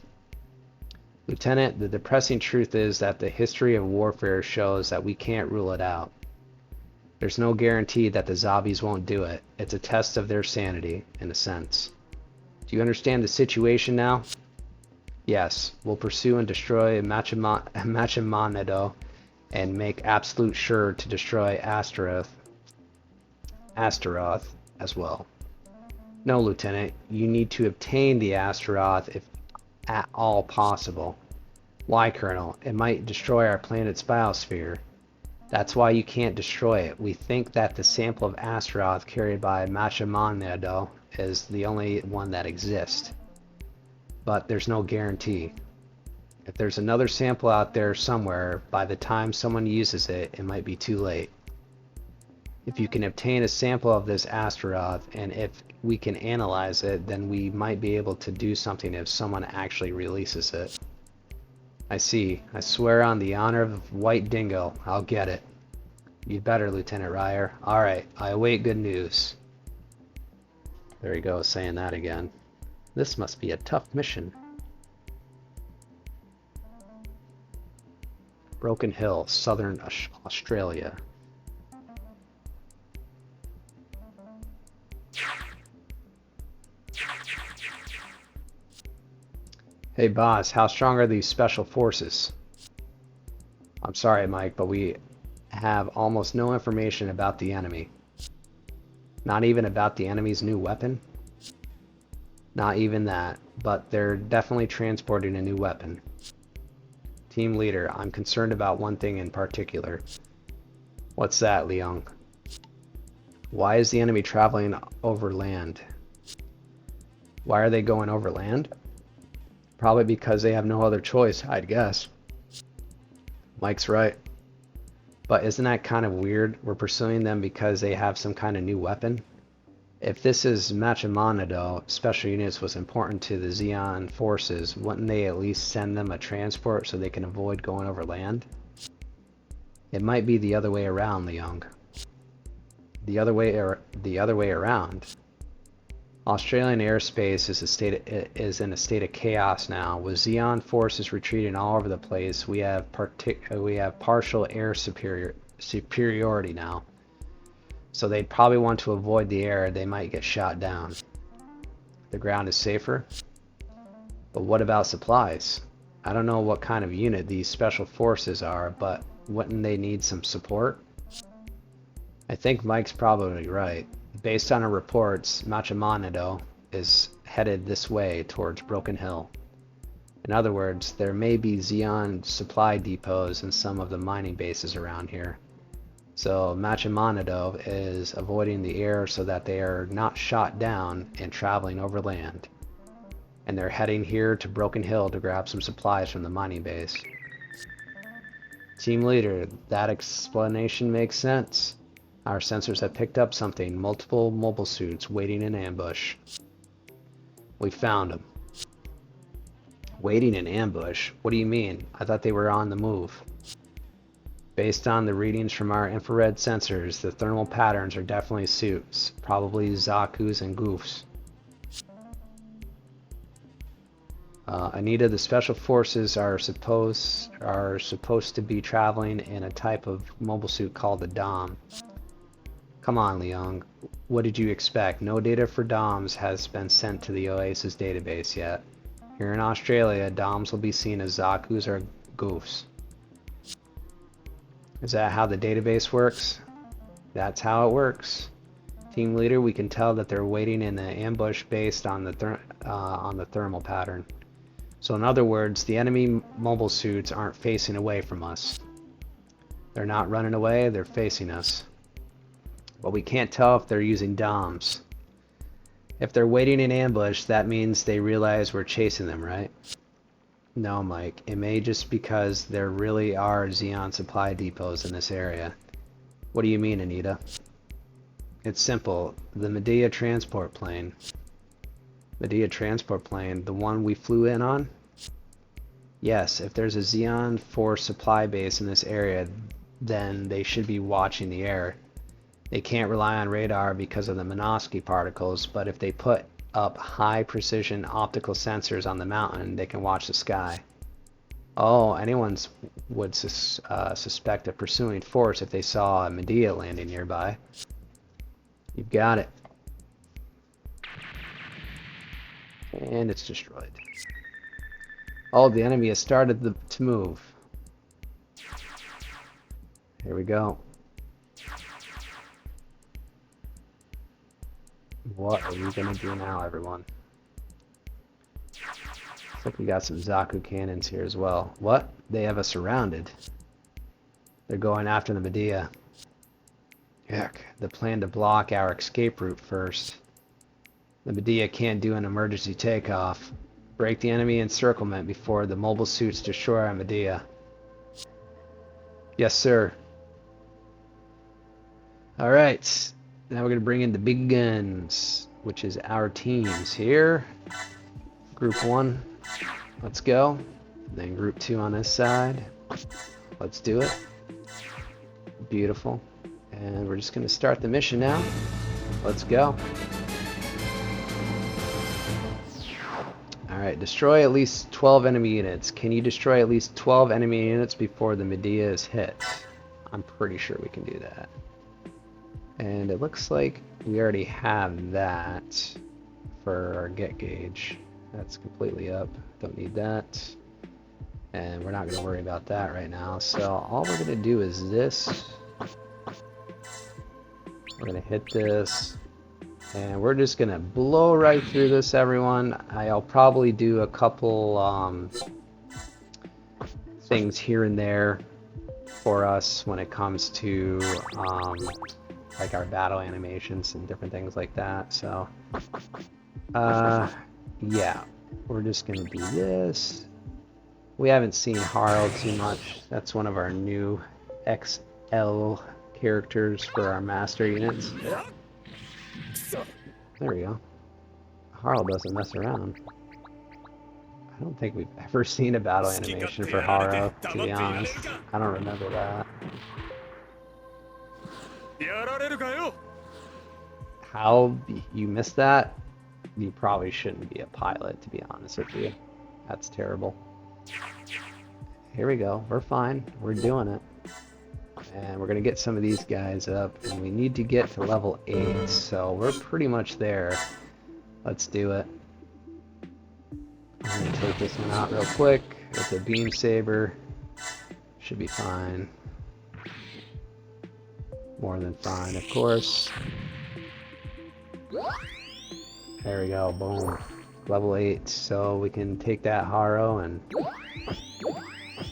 Lieutenant, the depressing truth is that the history of warfare shows that we can't rule it out. There's no guarantee that the Zabis won't do it. It's a test of their sanity, in a sense. Do you understand the situation now? Yes, we'll pursue and destroy Machimando and make absolute sure to destroy Astaroth as well. No, Lieutenant, you need to obtain the Astaroth if at all possible. Why, Colonel? It might destroy our planet's biosphere. That's why you can't destroy it. We think that the sample of Astaroth carried by Machamanado is the only one that exists, but there's no guarantee. If there's another sample out there somewhere, by the time someone uses it, it might be too late. If you can obtain a sample of this Astaroth, and if we can analyze it, then we might be able to do something if someone actually releases it. I see. I swear on the honor of White Dingo, I'll get it. You'd better, Lieutenant Ryer. Alright, I await good news. There he goes, saying that again. This must be a tough mission. Broken Hill, Southern Australia. Hey boss, how strong are these special forces? I'm sorry, Mike, but we have almost no information about the enemy. Not even about the enemy's new weapon? Not even that, but they're definitely transporting a new weapon. Team leader, I'm concerned about one thing in particular. What's that, Leung? Why is the enemy traveling over land? Why are they going over land? Probably because they have no other choice, I'd guess. Mike's right. But isn't that kind of weird? We're pursuing them because they have some kind of new weapon? If this is Machamanado, special units was important to the Zeon forces, wouldn't they at least send them a transport so they can avoid going over land? It might be the other way around, Leung. The other way around. Australian airspace is in a state of chaos now. With Zeon forces retreating all over the place, we have partial air superiority now. So they'd probably want to avoid the air. They might get shot down. The ground is safer. But what about supplies? I don't know what kind of unit these special forces are, but wouldn't they need some support? I think Mike's probably right. Based on our reports, Machamanado is headed this way towards Broken Hill. In other words, there may be Zeon supply depots in some of the mining bases around here. So Machamanado is avoiding the air so that they are not shot down and traveling over land. And they're heading here to Broken Hill to grab some supplies from the mining base. Team leader, that explanation makes sense. Our sensors have picked up something, multiple mobile suits waiting in ambush. We found them. Waiting in ambush? What do you mean? I thought they were on the move. Based on the readings from our infrared sensors, the thermal patterns are definitely suits, probably Zaku's and Goofs. Anita, the special forces are supposed to be traveling in a type of mobile suit called the Dom. Come on, Leung. What did you expect? No data for DOMs has been sent to the Oasis database yet. Here in Australia, DOMs will be seen as Zaku's or Goofs. Is that how the database works? That's how it works. Team leader, we can tell that they're waiting in an ambush based on the thermal pattern. So in other words, the enemy mobile suits aren't facing away from us. They're not running away, they're facing us. But we can't tell if they're using DOMs. If they're waiting in ambush, that means they realize we're chasing them, right? No, Mike. It may just because there really are Zeon supply depots in this area. What do you mean, Anita? It's simple. The Medea transport plane. Medea transport plane, the one we flew in on? Yes, if there's a Zeon force supply base in this area, then they should be watching the air. They can't rely on radar because of the Minovsky particles, but if they put up high precision optical sensors on the mountain, they can watch the sky. Oh, anyone would suspect a pursuing force if they saw a Medea landing nearby. You've got it. And it's destroyed. Oh, the enemy has started to move. Here we go. What are we gonna do now, everyone? Looks like we got some Zaku cannons here as well. What? They have us surrounded. They're going after the Medea. Yuck. The plan to block our escape route first. The Medea can't do an emergency takeoff. Break the enemy encirclement before the mobile suits destroy our Medea. Yes, sir. Alright. Now we're going to bring in the big guns, which is our teams here. Group 1. Let's go. Then Group 2 on this side. Let's do it. Beautiful. And we're just going to start the mission now. Let's go. Alright, destroy at least 12 enemy units. Can you destroy at least 12 enemy units before the Medea is hit? I'm pretty sure we can do that. And it looks like we already have that for our get gauge. That's completely up. Don't need that. And we're not going to worry about that right now. So all we're going to do is this. We're going to hit this. And we're just going to blow right through this, everyone. I'll probably do a couple things here and there for us when it comes to like our battle animations and different things like that. So, yeah, we're just going to do this. We haven't seen Harl too much. That's one of our new XL characters for our master units. There we go. Harl doesn't mess around. I don't think we've ever seen a battle animation for Harl, to be honest. I don't remember that. How you missed that? You probably shouldn't be a pilot, to be honest with you. That's terrible. Here we go. We're fine. We're doing it. And we're going to get some of these guys up. And we need to get to level 8. So we're pretty much there. Let's do it. I'm going to take this one out real quick with a beam saber. Should be fine. More than fine, of course. There we go. Boom. Level 8. So we can take that Haro and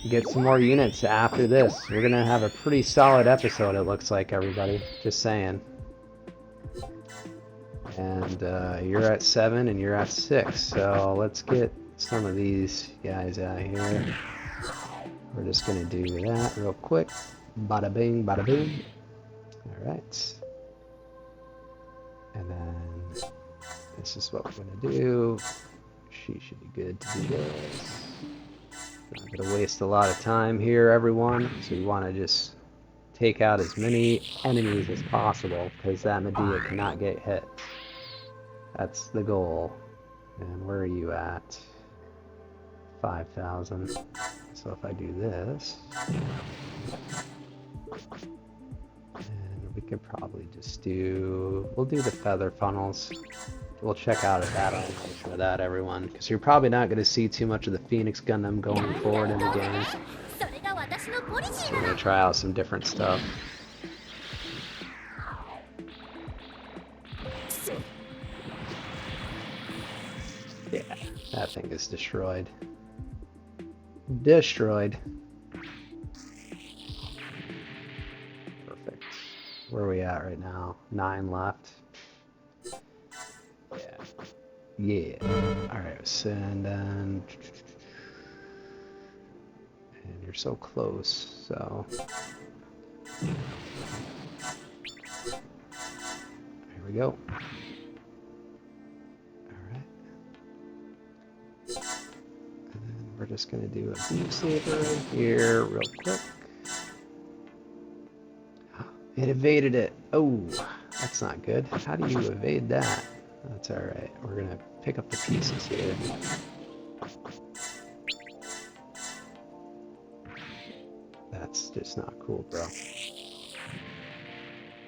get some more units after this. We're gonna have a pretty solid episode, it looks like, everybody. Just saying. And you're at 7 and you're at 6. So let's get some of these guys out here. We're just gonna do that real quick. Bada bing, bada boom. Alright. And then this is what we're gonna do. She should be good to do this. Not gonna waste a lot of time here, everyone. So we want to just take out as many enemies as possible, because that Medea cannot get hit. That's the goal. And where are you at? 5,000. So if I do this, and we could probably just do, we'll do the feather funnels. We'll check out a battle animation of that, everyone, because you're probably not going to see too much of the Phoenix Gundam going forward in the game. So we're going to try out some different stuff. Yeah, that thing is destroyed. Destroyed. Perfect. Where are we at right now? 9 left. Yeah. Alright, so and then... And you're so close, so... Here we go. Alright. And then we're just gonna do a beam saber right here real quick. It evaded it. Oh, that's not good. How do you evade that? That's alright. We're gonna pick up the pieces here. That's just not cool, bro.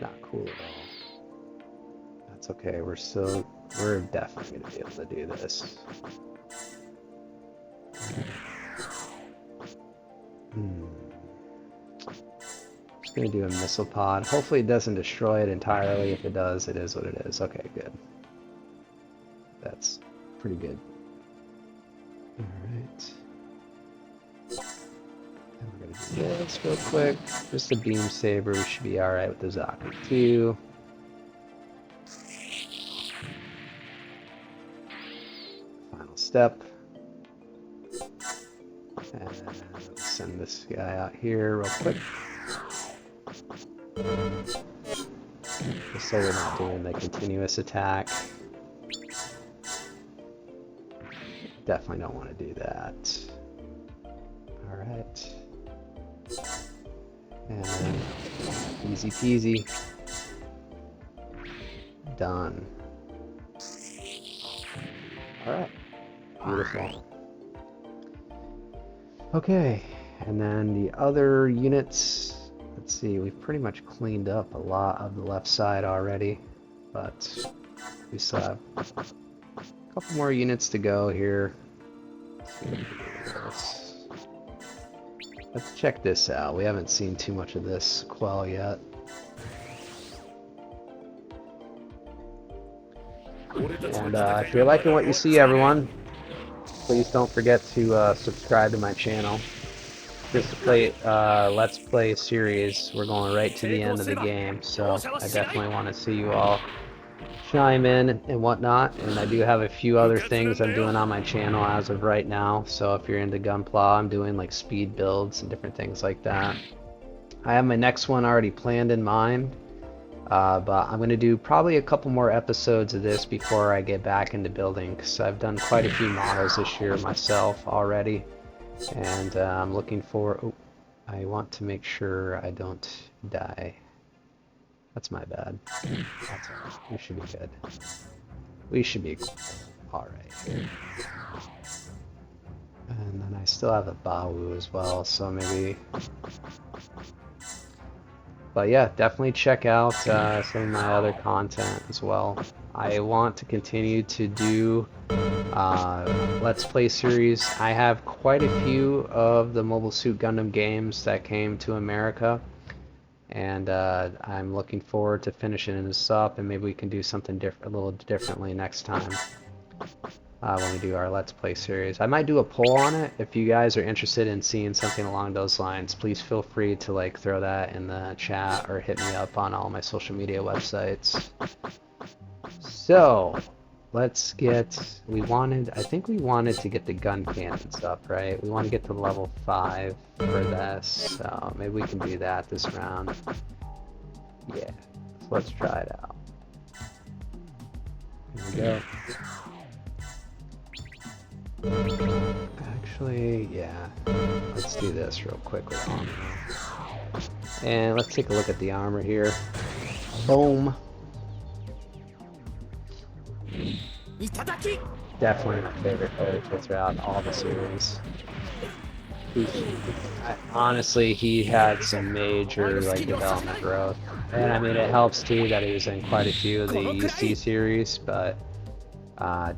Not cool at all. That's okay. We're definitely gonna be able to do this. Just gonna do a missile pod. Hopefully it doesn't destroy it entirely. If it does, it is what it is. Okay, good. That's pretty good. Alright. And We're gonna do this real quick. Just a beam saber. We should be alright with the Zaku too. Final step. And let's send this guy out here real quick. Just so we're not doing the continuous attack. Definitely don't want to do that. Alright. And then easy peasy. Done. Alright. Beautiful. Okay, and then the other units, let's see, we've pretty much cleaned up a lot of the left side already, but we still have a couple more units to go here. Let's check this out. We haven't seen too much of this quell yet. And if you're liking what you see, everyone, please don't forget to subscribe to my channel. This Let's Play series, we're going right to the end of the game, so I definitely want to see you all chime in and whatnot. And I do have a few other things I'm doing on my channel as of right now, so if you're into Gunpla, I'm doing like speed builds and different things like that. I have my next one already planned in mind. But I'm going to do probably a couple more episodes of this before I get back into building, because I've done quite a few models this year myself already, and I'm looking for... Oh, I want to make sure I don't die. That's my bad. That's alright. We should be good. We should be alright here. And then I still have a Bawu as well, so maybe... But yeah, definitely check out some of my other content as well. I want to continue to do Let's Play series. I have quite a few of the Mobile Suit Gundam games that came to America, and I'm looking forward to finishing this up, and maybe we can do something a little differently next time. When we do our Let's Play series. I might do a poll on it. If you guys are interested in seeing something along those lines, please feel free to like throw that in the chat or hit me up on all my social media websites. So, let's get... I think we wanted to get the gun cannons up, right? We want to get to level 5 for this, so maybe we can do that this round. Yeah, so let's try it out. Here we go. Actually, yeah. Let's do this real quick with armor. And let's take a look at the armor here. Boom. Definitely my favorite character throughout all the series. Honestly, he had some major development growth. And I mean, it helps too that he was in quite a few of the UC series, but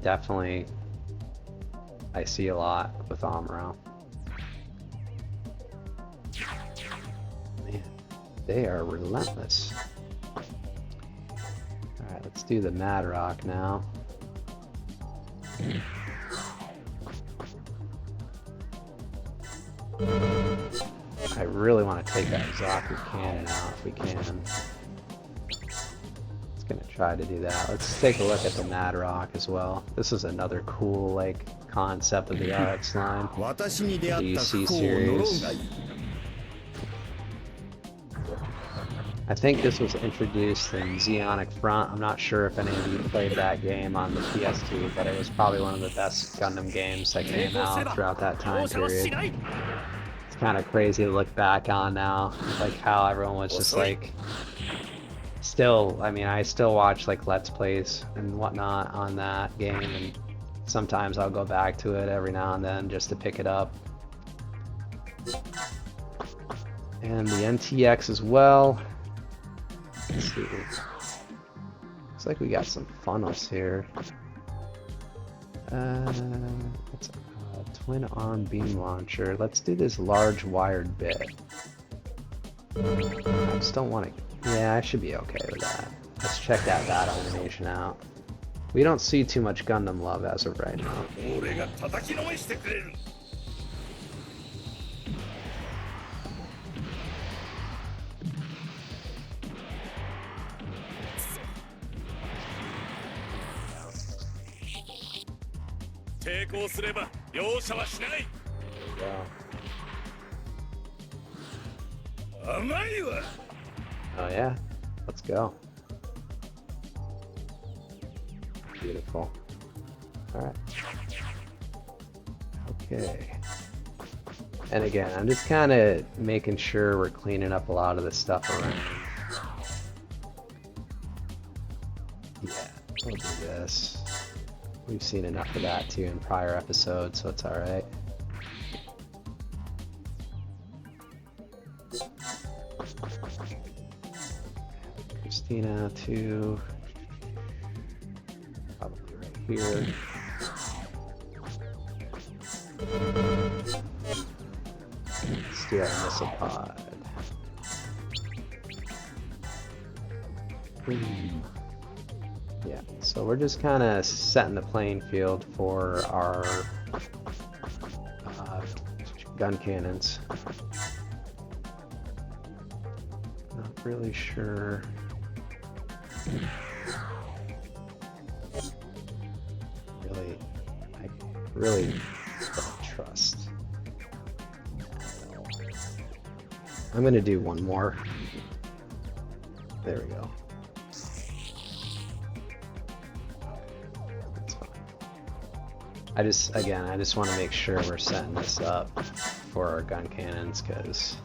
definitely I see a lot with Amuro. Man, they are relentless. Alright, let's do the Mad Rock now. I really want to take that Zaku cannon out if we can. Gonna try to do that. Let's take a look at the Mad Rock as well. This is another cool concept of the RX line, the UC series. I think this was introduced in Zeonic Front. I'm not sure if any of you played that game on the PS2, but it was probably one of the best Gundam games that came out throughout that time period. It's kind of crazy to look back on now, how everyone was just still, I mean, I still watch Let's Plays and whatnot on that game, and sometimes I'll go back to it every now and then just to pick it up. And the NTX as well. Let's see. Looks like we got some funnels here. What's twin arm beam launcher. Let's do this large wired bit. I just don't want to... Yeah, I should be okay with that. Let's check that battle animation out. We don't see too much Gundam love as of right now. 功すれば容赦はしない。 甘いわ。 Oh yeah, let's go. Beautiful. All right. Okay. And again, I'm just kind of making sure we're cleaning up a lot of the stuff around. Yeah, we'll do this. We've seen enough of that too in prior episodes, so it's all right. Christina too. Probably right here. Let's do our missile pod. Yeah, so we're just kind of setting the playing field for our gun cannons. Not really sure. I really don't trust. I'm gonna do one more. There we go. That's fine. I just want to make sure we're setting this up for our gun cannons because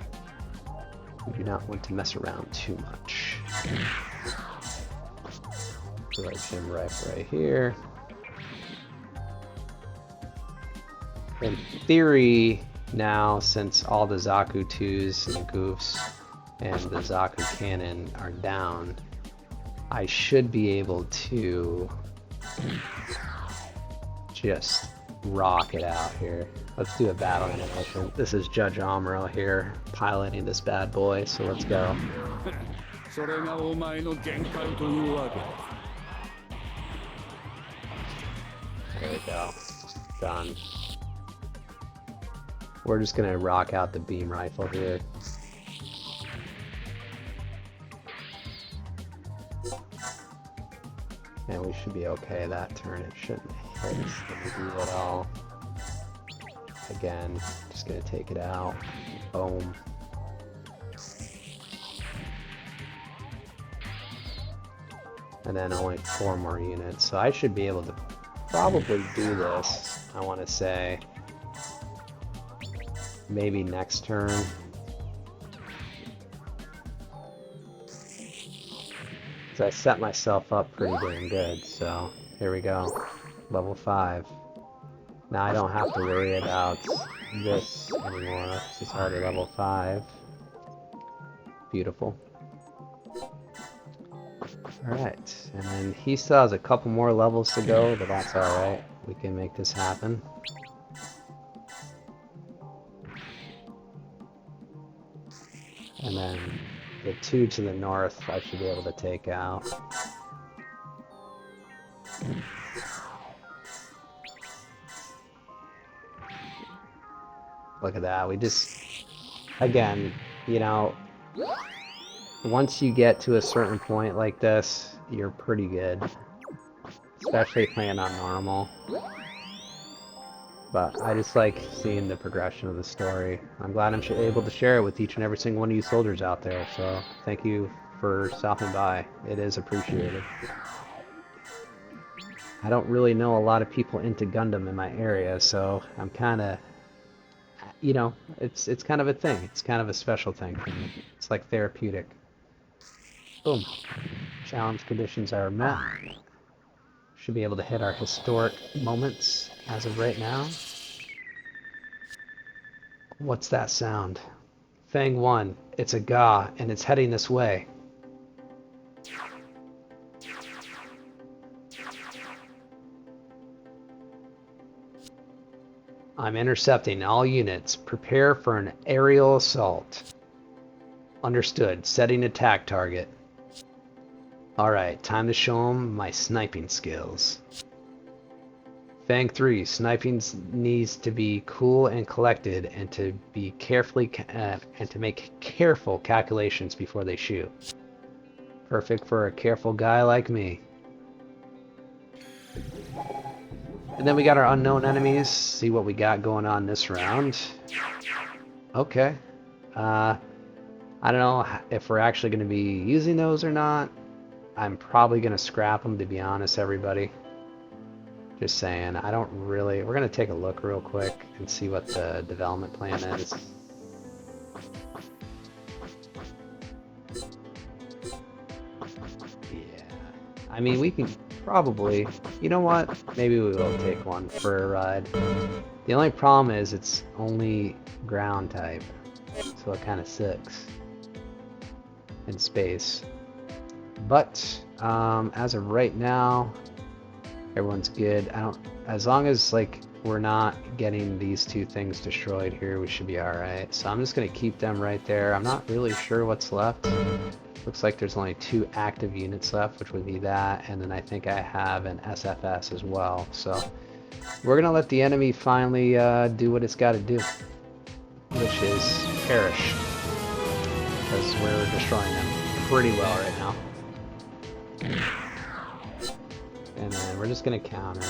we do not want to mess around too much. So our gym rifle right here. In theory, now since all the Zaku 2s and goofs and the Zaku cannon are down, I should be able to just rock it out here. Let's do a battle animation. This is Judge Amuro here piloting this bad boy, so let's go. それがお前の限界というわけだ。 There we go. Done. We're just gonna rock out the beam rifle here. And we should be okay that turn. It shouldn't hit anything at all. Again, just gonna take it out. Boom. And then only 4 more units. So I should be able to probably do this, I want to say. Maybe next turn. Because I set myself up pretty damn good, so here we go. Level 5. Now I don't have to worry about this anymore, because it's already level 5. Beautiful. Alright, and then he still has a couple more levels to go, but that's alright. We can make this happen. And then the 2 to the north I should be able to take out. Look at that, we just, again, you know, once you get to a certain point like this, you're pretty good. Especially playing on normal. But I just like seeing the progression of the story. I'm glad I'm able to share it with each and every single one of you soldiers out there, so thank you for stopping by. It is appreciated. I don't really know a lot of people into Gundam in my area, so I'm kind of, you know, it's kind of a thing. It's kind of a special thing for me. It's like therapeutic. Boom. Challenge conditions are met. Should be able to hit our historic moments as of right now. What's that sound? Fang 1. It's a Ga, and it's heading this way. I'm intercepting all units. Prepare for an aerial assault. Understood. Setting attack target. Alright, time to show them my sniping skills. Fang 3, sniping needs to be cool and collected and to be carefully and to make careful calculations before they shoot. Perfect for a careful guy like me. And then we got our unknown enemies. See what we got going on this round. Okay. I don't know if we're actually going to be using those or not. I'm probably going to scrap them, to be honest, everybody. Just saying. I don't really... We're going to take a look real quick and see what the development plan is. Yeah. I mean, we can probably... You know what? Maybe we will take one for a ride. The only problem is it's only ground type. So it kind of sucks in space. But as of right now, everyone's good. As long as like we're not getting these two things destroyed here, we should be all right. So I'm just gonna keep them right there. I'm not really sure what's left. Looks like there's only 2 active units left, which would be that, and then I think I have an SFS as well. So we're gonna let the enemy finally do what it's got to do, which is perish, because we're destroying them pretty well right now. And then we're just gonna counter.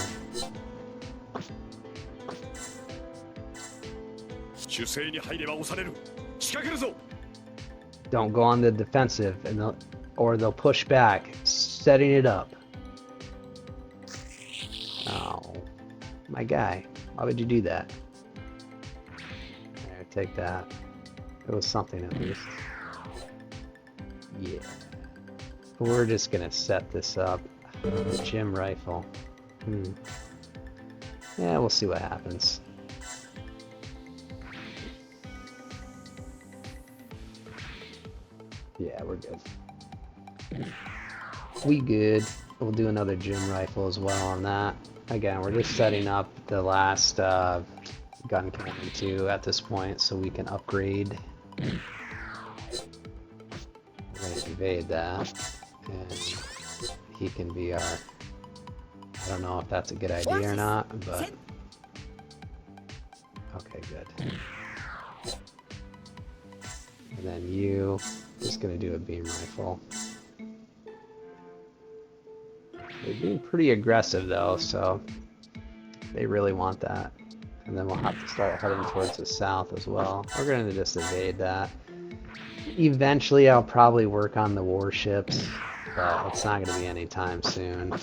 Don't go on the defensive, and or they'll push back, setting it up. Oh, my guy, why would you do that? There, take that. It was something at least. Yeah. We're just gonna set this up. Gym rifle. Yeah, we'll see what happens. Yeah, we're good. We good. We'll do another gym rifle as well on that. Again, we're just setting up the last gun cannon too at this point so we can upgrade. We're gonna evade that. And he can be our... I don't know if that's a good idea or not, but... Okay, good. And then you... Just gonna do a beam rifle. They're being pretty aggressive though, so... They really want that. And then we'll have to start heading towards the south as well. We're gonna just evade that. Eventually I'll probably work on the warships, but it's not going to be anytime soon.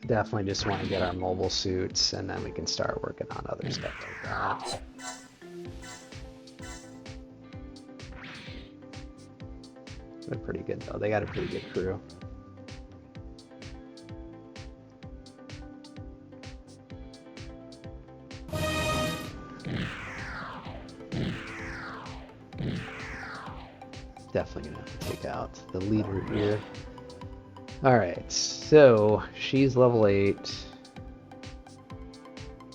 Definitely just want to get our mobile suits, and then we can start working on other stuff like that. They're pretty good though. They got a pretty good crew. Definitely gonna have to take out the leader here. Alright, so she's level 8.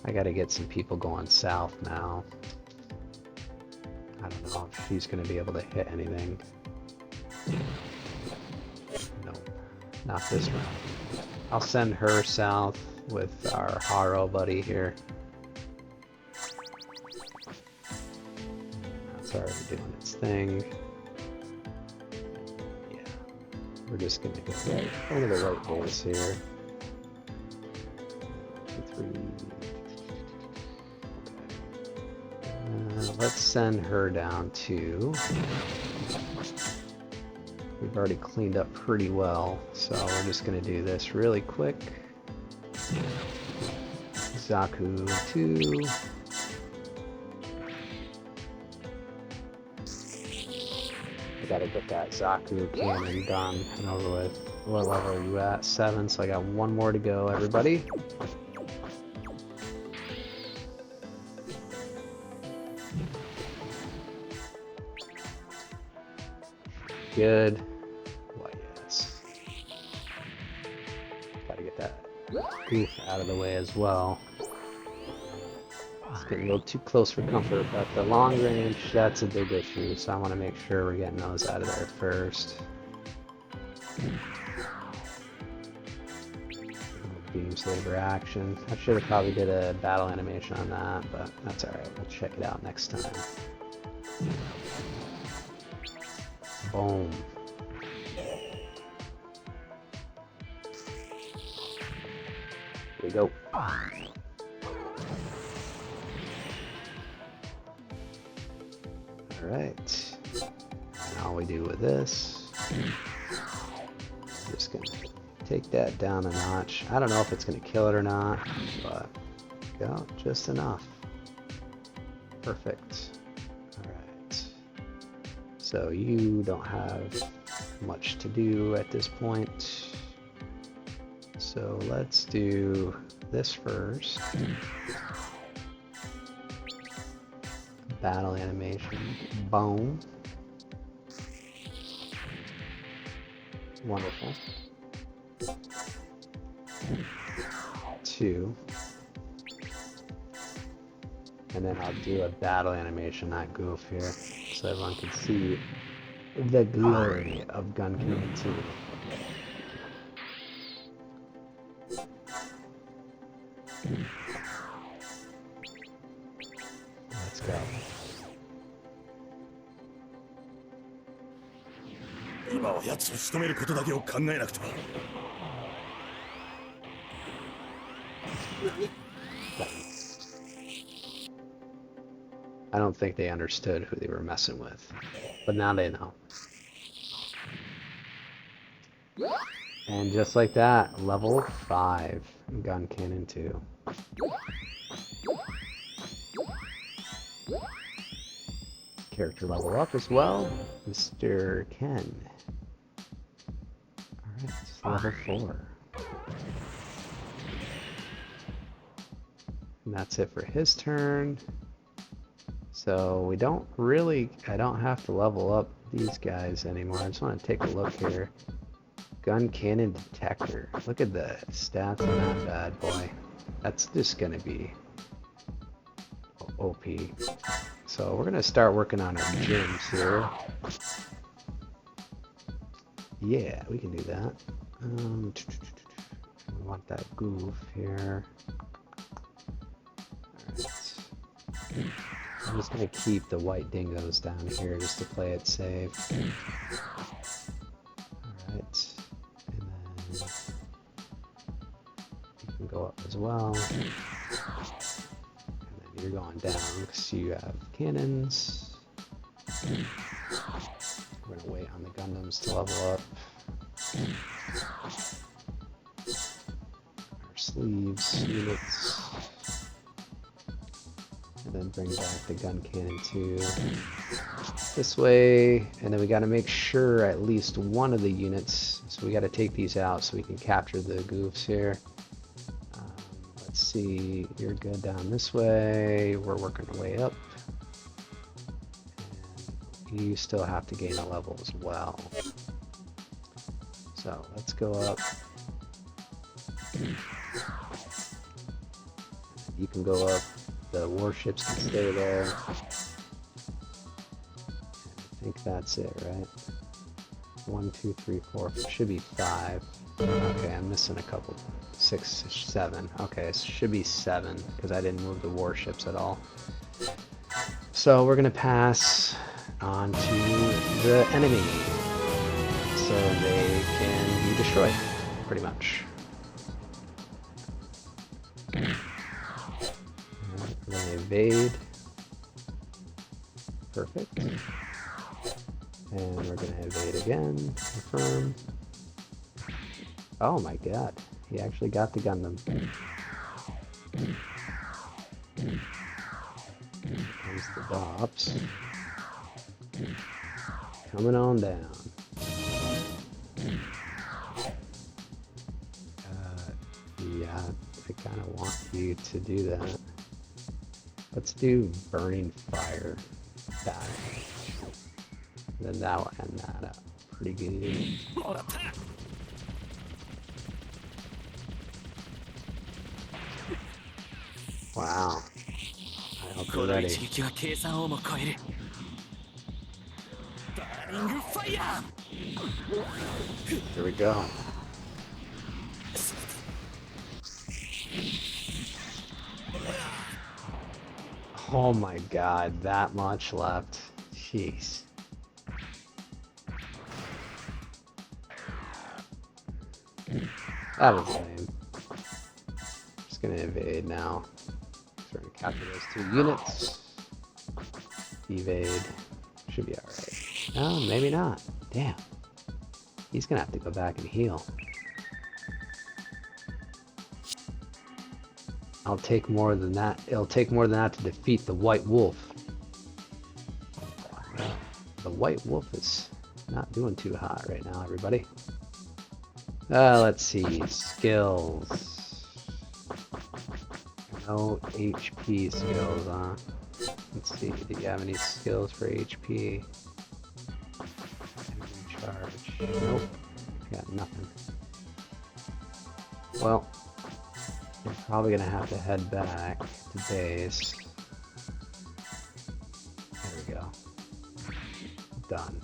I gotta get some people going south now. I don't know if she's gonna be able to hit anything. Nope, not this round. I'll send her south with our Haro buddy here. That's already doing its thing. We're just going to go right over the right base here. 2, 3. Let's send her down too. We've already cleaned up pretty well, so we're just going to do this really quick. Zaku 2. I gotta get that Zaku cannon done and over with. What level are you at? 7, so I got 1 more to go, everybody. Good. Why, yes. Gotta get that goof out of the way as well. It's getting a little too close for comfort, but the long range, that's a big issue, so I want to make sure we're getting those out of there first. Beam saber action. I should have probably did a battle animation on that, but that's alright, we'll check it out next time. Boom. we go. Alright. And all we do with this, just gonna take that down a notch. I don't know if it's gonna kill it or not, but go just enough. Perfect. Alright. So you don't have much to do at this point. So let's do this first. Battle animation. Boom. Wonderful. 2. And then I'll do a battle animation, not goof here, so everyone can see the glory of Gundam 2. Let's go. 今は奴を仕留めることだけを考えなくては。I don't think they understood who they were messing with, but now they know. And just like that, level 5 Gun Cannon 2. Character level up as well, Mr. Ken. Alright, level 4. And that's it for his turn. So we don't really, I don't have to level up these guys anymore. I just want to take a look here. Gun Cannon Detector. Look at the stats on that bad boy. That's just going to be OP. So we're going to start working on our gyms here. Yeah, we can do that. I want that goof here. Alright. I'm just going to keep the white dingoes down here just to play it safe. Alright. And then you can go up as well. And then you're going down because you have cannons. We're going to wait on the Gundams to level up. Our sleeves, units. And then bring back the Gun Cannon 2 this way, and then we got to make sure at least one of the units, so we got to take these out so we can capture the goofs here. Let's see, you're good down this way, we're working our way up, and you still have to gain a level as well. So let's go up. You can go up. The warships can stay there. I think that's it, right? 1, 2, 3, 4. It should be 5. Okay, I'm missing a couple. 6, 7. Okay, it should be 7 because I didn't move the warships at all. So we're gonna pass on to the enemy so they can be destroyed, pretty much. We're going to evade. Perfect. And we're going to evade again. Confirm. Oh my god. He actually got the Gundam. Here's the Dops. Coming on down. Yeah, I kind of want you to do that. Let's do Burning Fire back. Then that'll end that up pretty good. Wow. I hope you're ready. Here we go. Oh my god, that much left. Jeez. That was lame. gonna invade now. So we're gonna capture those 2 units. Evade. Should be alright. Oh, maybe not. Damn. He's gonna have to go back and heal. I'll take more than that. It'll take more than that to defeat the White Wolf. The White Wolf is not doing too hot right now, everybody. Let's see. Skills. No HP skills, huh? Let's see. Do you have any skills for HP? Charge. Nope. Got nothing. Well, you're probably gonna have to head back to base. There we go. Done.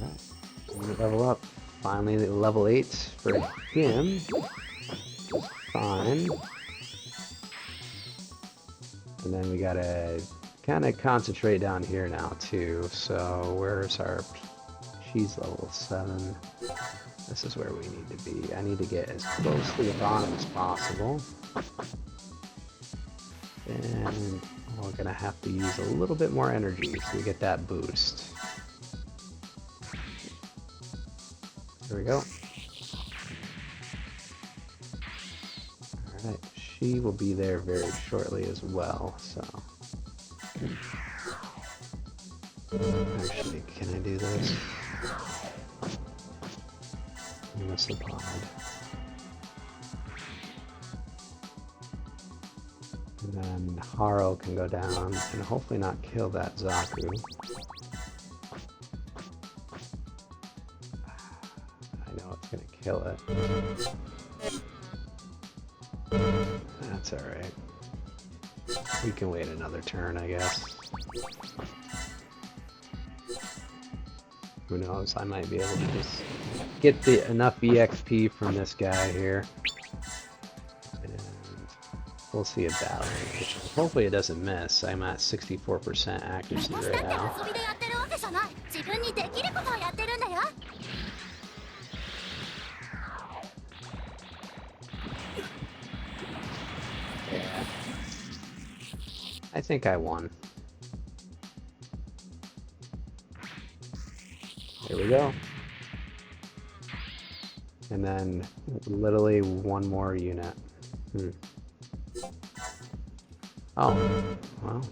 Alright. I'm gonna level up. Finally, level 8 for him. Fine. And then we gotta kind of concentrate down here now too. So where's our... She's level 7. This is where we need to be. I need to get as close to the bottom as possible. And we're gonna have to use a little bit more energy so we get that boost. There we go. Alright, she will be there very shortly as well, so... Actually, can I do this? Missile pod. And then Haro can go down and hopefully not kill that Zaku. I know it's gonna kill it. That's alright. We can wait another turn, I guess. Who knows, I might be able to just get enough EXP from this guy here. And we'll see a battle. Hopefully it doesn't miss. I'm at 64% accuracy right now. Yeah. I think I won. There we go. And then literally one more unit. Oh, well,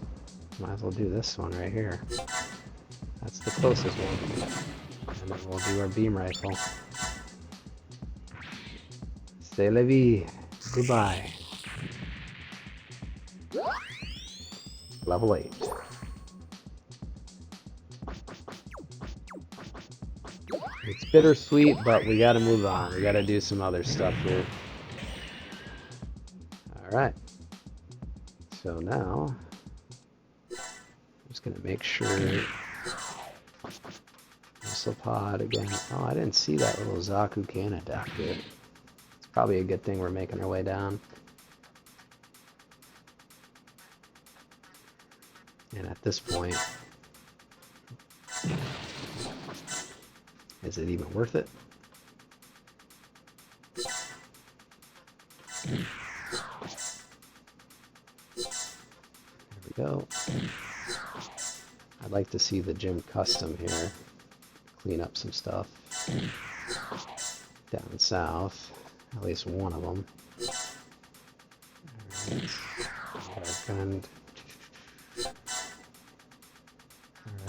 might as well do this one right here. That's the closest one. And then we'll do our beam rifle. C'est la vie. Goodbye. Level 8. It's bittersweet, but we gotta move on. We gotta do some other stuff here. Alright. So now, I'm just gonna make sure... Missile pod again. Oh, I didn't see that little Zaku cannon down here. It's probably a good thing we're making our way down. And at this point... Is it even worth it? There we go. I'd like to see the gym custom here. Clean up some stuff. Down south. At least one of them. Alright.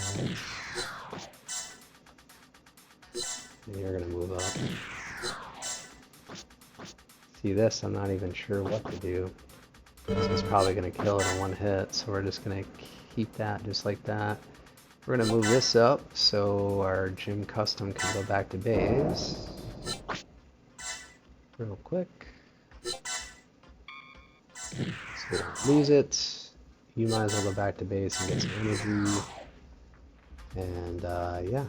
Alright. You're gonna move up. See this? I'm not even sure what to do. This is probably gonna kill it in one hit, so we're just gonna keep that just like that. We're gonna move this up so our gym custom can go back to base. Real quick. So we don't lose it. You might as well go back to base and get some energy. And yeah.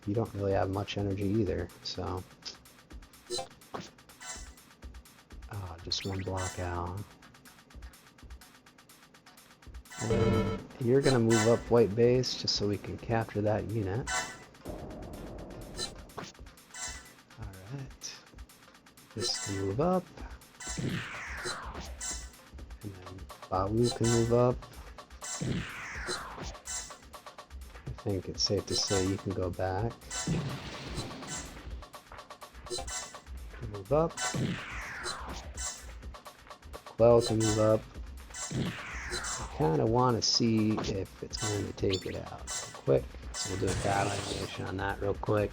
You don't really have much energy either, so... Oh, just one block out. And you're gonna move up white base just so we can capture that unit. Alright. This can move up. And then Bawu can move up. I think it's safe to say you can go back. Move up. Quell can move up. I kind of want to see if it's going to take it out real quick. So we'll do a battle animation on that real quick.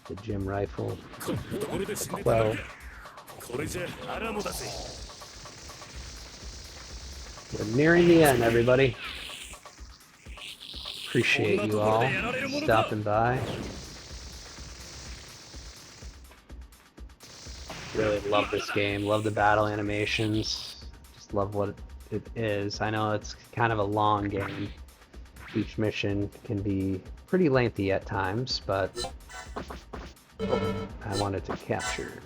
The Gym Rifle. Quell. We're nearing the end, everybody. Appreciate you all stopping by. Really love this game. Love the battle animations. Just love what it is. I know it's kind of a long game. Each mission can be pretty lengthy at times, but I wanted to capture.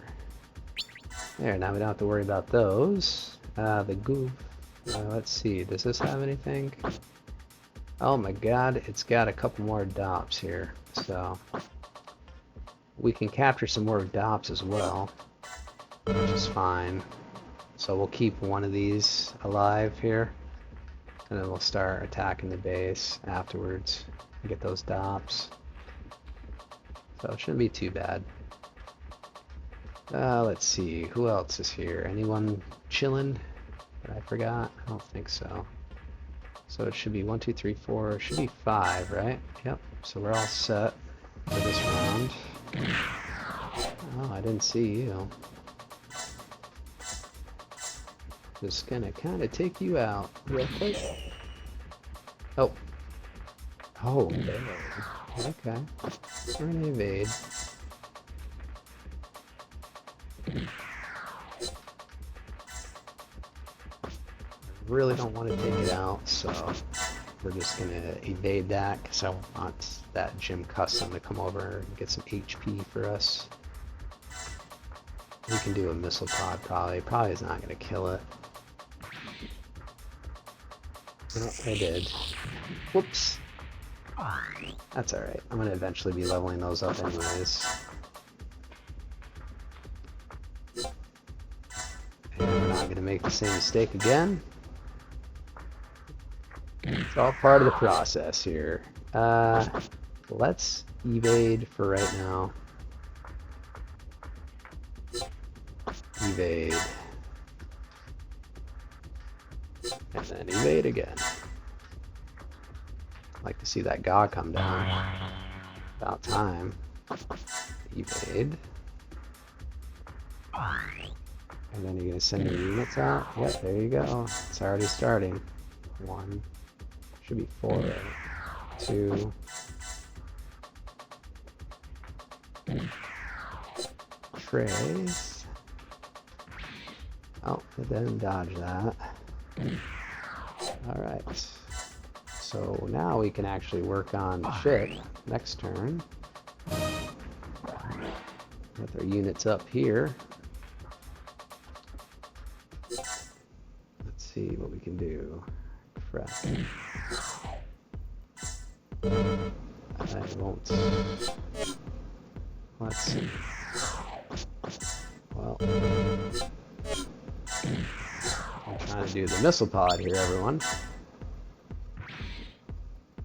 There, now we don't have to worry about those. The goof. Let's see, does this have anything? Oh my god, it's got a couple more DOPs here. So we can capture some more DOPs as well, which is fine. So we'll keep one of these alive here, and then we'll start attacking the base afterwards and get those DOPs. So it shouldn't be too bad. Let's see, who else is here? Anyone chilling that I forgot? I don't think so. So it should be 1, 2, 3, 4, it should be 5, right? Yep, so we're all set for this round. Oh, I didn't see you. Just gonna kind of take you out real quick. Oh. Oh, okay. We're gonna evade. Really don't want to take it out, so we're just gonna evade that because I want that Gym Custom to come over and get some HP for us. We can do a missile pod probably is not gonna kill it. No, I did. Whoops. That's alright. I'm gonna eventually be leveling those up anyways. And we're not gonna make the same mistake again. It's all part of the process here. Let's evade for right now. Evade. And then evade again. I'd like to see that GA come down. About time. Evade. And then you're going to send your units out? Yep, there you go. It's already starting. 1. Should be 4. 2. Trace. Oh, it didn't dodge that. Alright. So now we can actually work on the ship next turn. With our units up here. Let's see what we can do. Crap. I won't. Let's see. Well, I'm trying to do the missile pod here, everyone.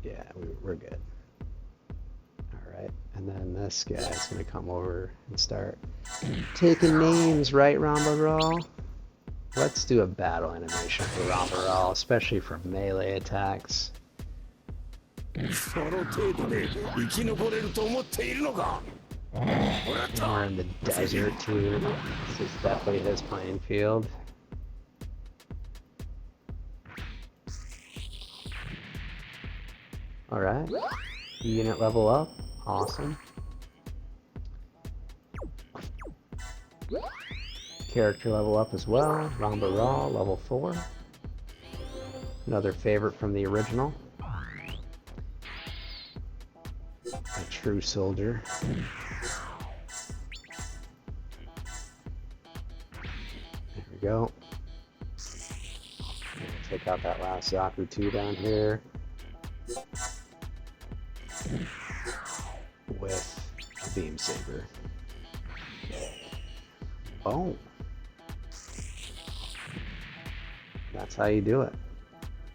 Yeah, we're good. Alright, and then this guy's gonna come over and start taking names, right, Rambaral? Let's do a battle animation for Rambaral, especially for melee attacks. And we're in the desert too. This is definitely his playing field. Alright. Unit level up. Awesome. Character level up as well. Rambaral, level 4. Another favorite from the original. A true soldier. There we go. take out that last Zaku 2 down here with a beam saber. Boom. That's how you do it.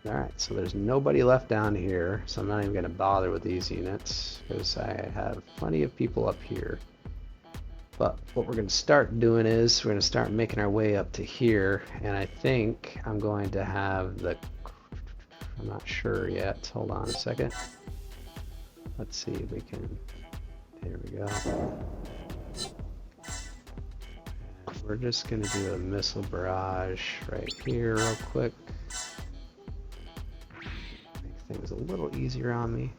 Alright, so there's nobody left down here, so I'm not even going to bother with these units because I have plenty of people up here. But what we're going to start doing is we're going to start making our way up to here, and I think I'm going to have the... I'm not sure yet. Hold on a second. Let's see if we can... There we go. And we're just going to do a missile barrage right here real quick. Make things a little easier on me.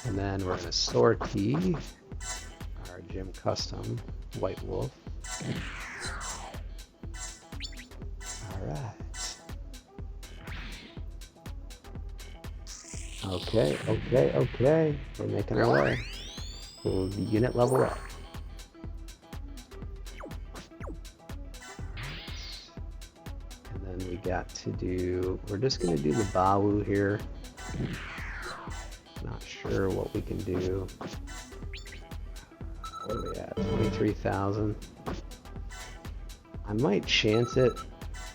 And then we're going to sortie our Gym Custom White Wolf. Alright. Okay. We're making our way. We'll unit level up. And then we got to do, we're just going to do the Bawu here. Not sure what we can do. What are we at? 23,000. I might chance it,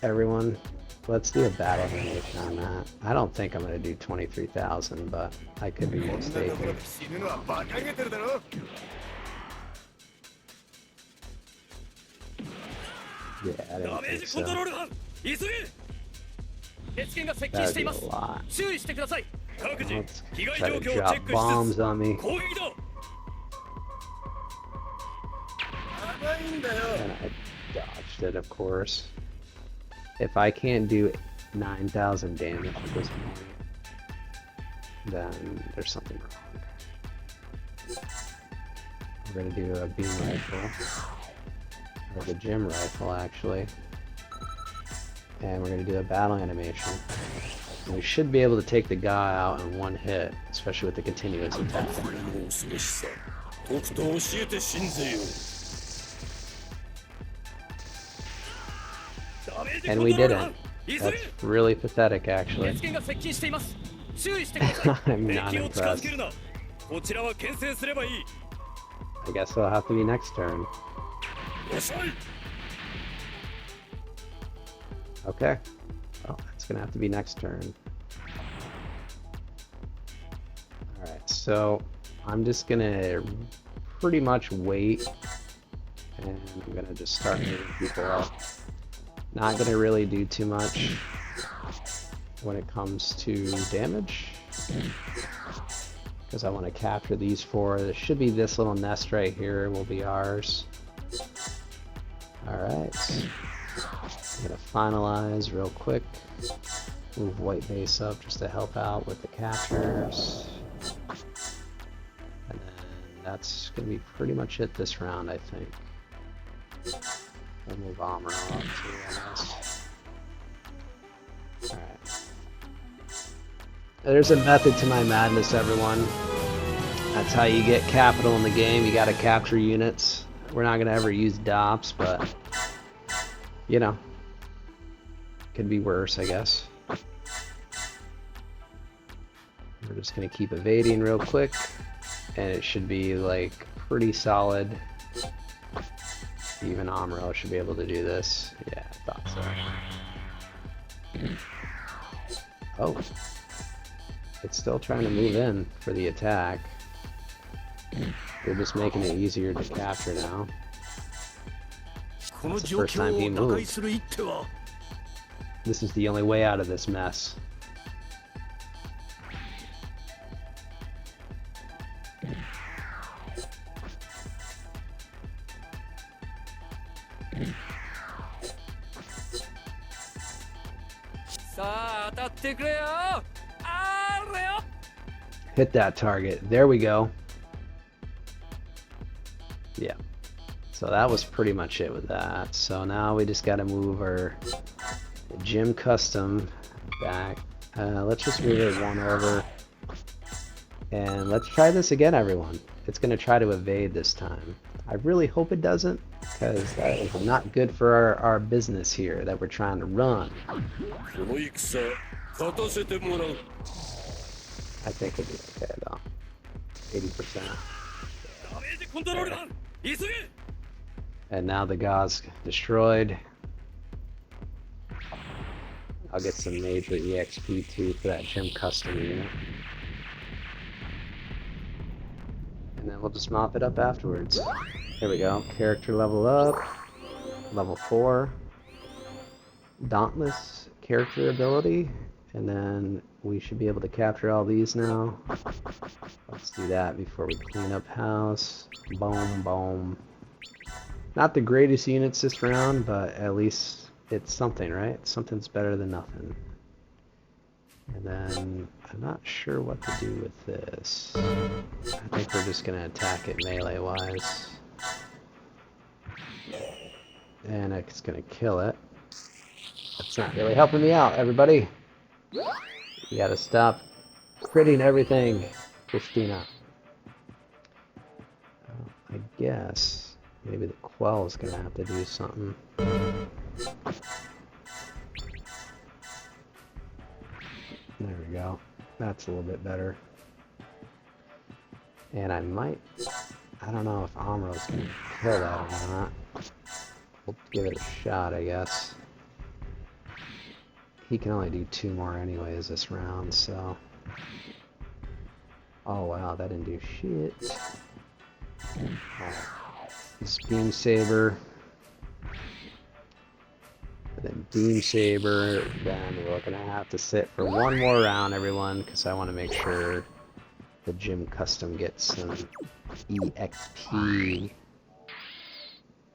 everyone. Let's do a battle animation on that. I don't think I'm going to do 23,000, but I could be mistaken. Yeah, I didn't think so. That'd be a lot. Let's try to drop bombs on me. And I dodged it, of course. If I can't do 9,000 damage at this point, then there's something wrong. We're gonna do a beam rifle, or the gym rifle actually, and we're gonna do a battle animation. And we should be able to take the guy out in one hit, especially with the continuous attack. And we didn't. That's really pathetic, actually. I'm not impressed. I guess it'll have to be next turn. Okay. Well, it's gonna have to be next turn. Alright, so I'm just gonna pretty much wait, and I'm gonna just start moving people up. Not gonna really do too much when it comes to damage, because I want to capture these four. There should be this little nest right here will be ours. Alright, I'm gonna finalize real quick. Move white base up just to help out with the captures. And then that's gonna be pretty much it this round, I think. We'll move armor up too, I guess. Alright. There's a method to my madness, everyone. That's how you get capital in the game. You gotta capture units. We're not gonna ever use DOPS, but you know, could be worse, I guess. We're just gonna keep evading real quick, and it should be like pretty solid. Even Amuro should be able to do this. Yeah, I thought so. Oh. It's still trying to move in for the attack. We're just making it easier to capture now. That's the first time he moved. This is the only way out of this mess. Hit that target. There we go. Yeah. So that was pretty much it with that. So now we just got to move our Gym Custom back. Let's just move it one over. And let's try this again, everyone. It's going to try to evade this time. I really hope it doesn't, because that is not good for our business here that we're trying to run. この戦勝たせてもらう I think it'll be okay, though. 80%. ダメージコントロールマン急げ And now the Gauss destroyed. I'll get some major EXP too for that gym custom unit. And then we'll just mop it up afterwards. Here we go. Character level up. Level 4. Dauntless character ability. And then we should be able to capture all these now. Let's do that before we clean up house. Boom, boom. Not the greatest units this round, but at least it's something, right? Something's better than nothing. And then I'm not sure what to do with this. I think we're just gonna attack it melee-wise. And it's gonna kill it. That's not really helping me out, everybody. You gotta stop critting everything, Christina. I guess maybe the Quell is gonna have to do something. There we go. That's a little bit better. And I don't know if Amro's gonna kill that or not. We'll give it a shot, I guess. He can only do 2 more anyways this round, so... Oh wow, that didn't do shit. Alright. This Beam Saber. And then Beam Saber. Then we're gonna have to sit for 1 more round, everyone, because I want to make sure the gym custom gets some EXP.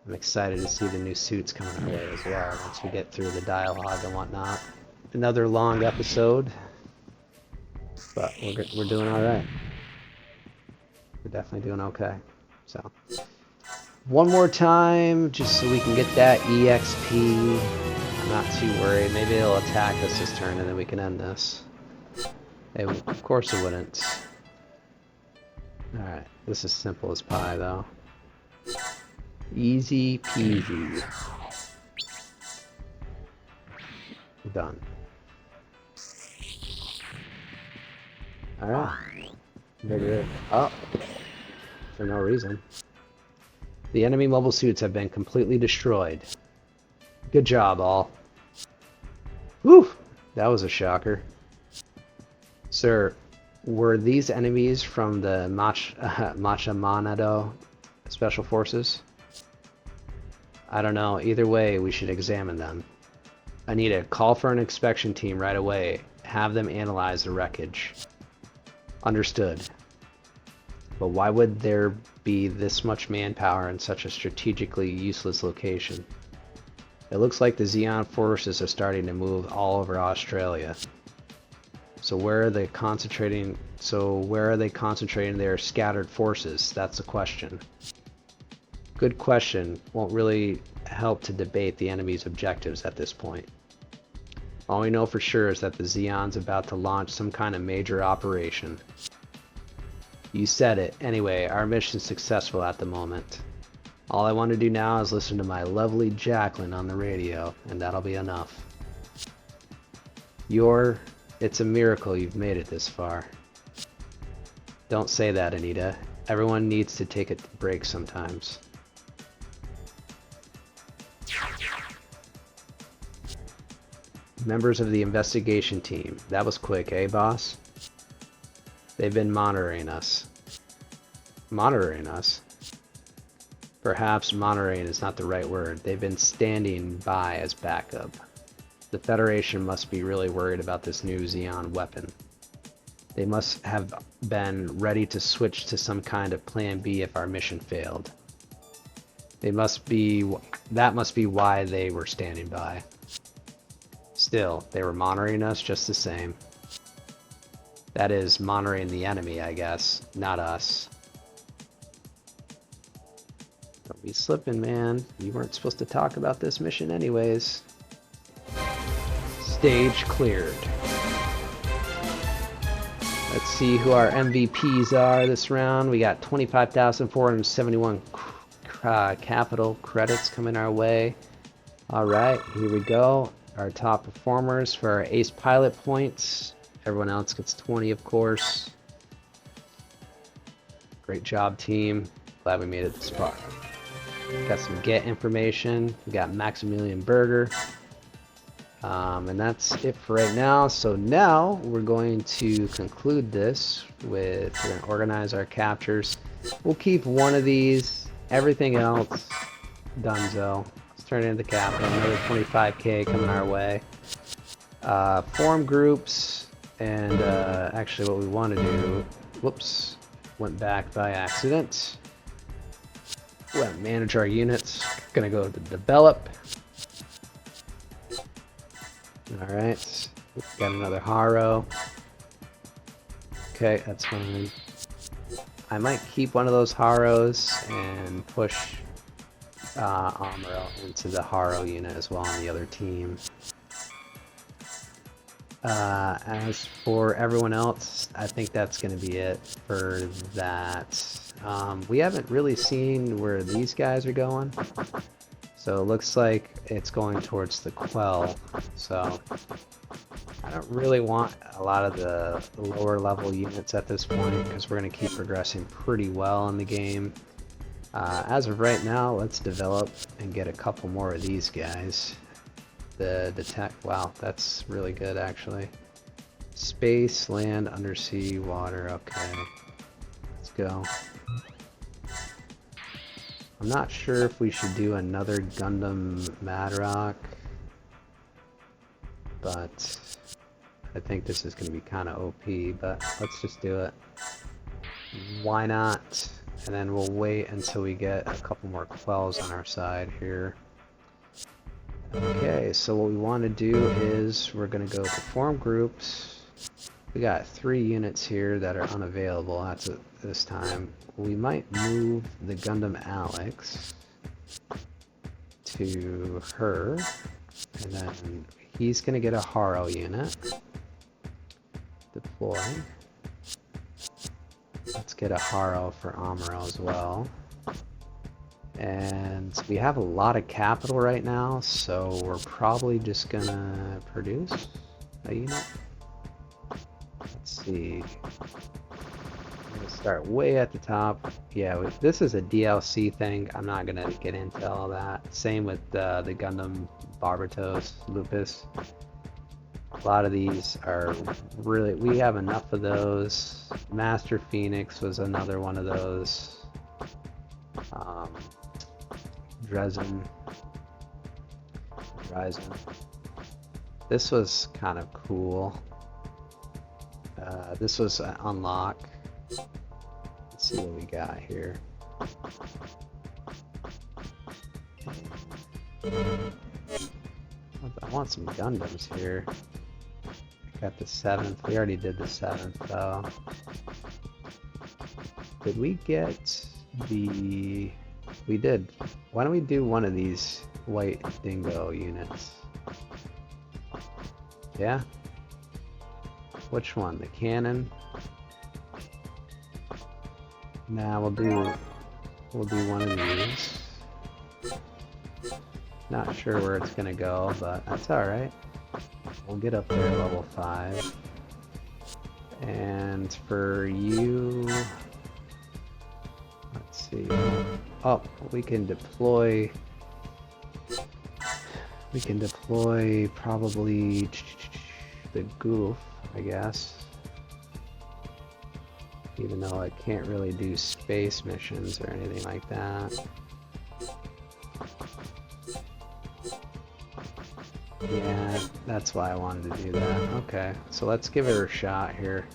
I'm excited to see the new suits coming our way as well once we get through the dialogue and whatnot. Another long episode, but we're doing all right. We're definitely doing okay. So, 1 more time, just so we can get that EXP. I'm not too worried. Maybe it'll attack us this turn, and then we can end this. Of course it wouldn't. All right, this is simple as pie, though. Easy peasy. Done. Alright. Bigger up. For no reason. The enemy mobile suits have been completely destroyed. Good job, all. Whew! That was a shocker. Sir, were these enemies from the Machamanado Special Forces? I don't know. Either way, we should examine them. I need to call for an inspection team right away. Have them analyze the wreckage. Understood. But why would there be this much manpower in such a strategically useless location? It looks like the Zeon forces are starting to move all over Australia. So where are they concentrating their scattered forces? That's the question. Good question. Won't really help to debate the enemy's objectives at this point. All we know for sure is that the Zeon's about to launch some kind of major operation. You said it. Anyway, our mission's successful at the moment. All I want to do now is listen to my lovely Jacqueline on the radio, and that'll be enough. It's a miracle you've made it this far. Don't say that, Anita. Everyone needs to take a break sometimes. Members of the investigation team. That was quick, eh, boss? They've been monitoring us. Monitoring us? Perhaps monitoring is not the right word. They've been standing by as backup. The Federation must be really worried about this new Zeon weapon. They must have been ready to switch to some kind of plan B if our mission failed. That must be why they were standing by. Still, they were monitoring us just the same. That is, monitoring the enemy, I guess, not us. Don't be slipping, man. You weren't supposed to talk about this mission anyways. Stage cleared. Let's see who our MVPs are this round. We got 25,471 capital credits coming our way. Alright, here we go. Our top performers for our ace pilot points. Everyone else gets 20, of course. Great job, team. Glad we made it this far. Got some get information. We got Maximilian Berger. And that's it for right now. So now we're going to conclude this with, we're going to organize our captures. We'll keep one of these. Everything else, donezo. Let's turn it into capital. Another 25k coming our way. Form groups. And actually what we want to do, whoops, went back by accident. We're going to manage our units. Going to go to develop. Alright, got another Haro. Okay, that's fine. I might keep one of those Haros and push Amuro into the Haro unit as well on the other team. As for everyone else, I think that's going to be it for that. We haven't really seen where these guys are going. So it looks like it's going towards the Quell. So I don't really want a lot of the lower level units at this point because we're going to keep progressing pretty well in the game. As of right now, let's develop and get a couple more of these guys. The tech, wow, that's really good actually. Space, land, undersea, water, okay. Let's go. I'm not sure if we should do another Gundam Madrock, but I think this is going to be kind of OP, but let's just do it. Why not? And then we'll wait until we get a couple more quells on our side here. Okay, so what we want to do is we're going to go to form groups. We got 3 units here that are unavailable at this time. We might move the Gundam Alex to her, and then he's going to get a Haro unit. Deploy. Let's get a Haro for Amuro as well. And we have a lot of capital right now, so we're probably just going to produce a unit. Let's see. I'm going to start way at the top. Yeah, this is a DLC thing. I'm not going to get into all that. Same with the Gundam Barbatos, Lupus. A lot of these are really... We have enough of those. Master Phoenix was another one of those. Dresden. Horizon. This was kind of cool. This was an unlock. Let's see what we got here. I want some Gundams here. Got the 7th. We already did the 7th though. Did we get the... We did. Why don't we do one of these white dingo units? Yeah? Which one? The cannon? Nah, we'll do one of these. Not sure where it's gonna go, but that's alright. We'll get up there level 5. And for you, let's see. Oh, we can deploy probably the goof, I guess. Even though I can't really do space missions or anything like that. Yeah, that's why I wanted to do that. Okay, so let's give it a shot here.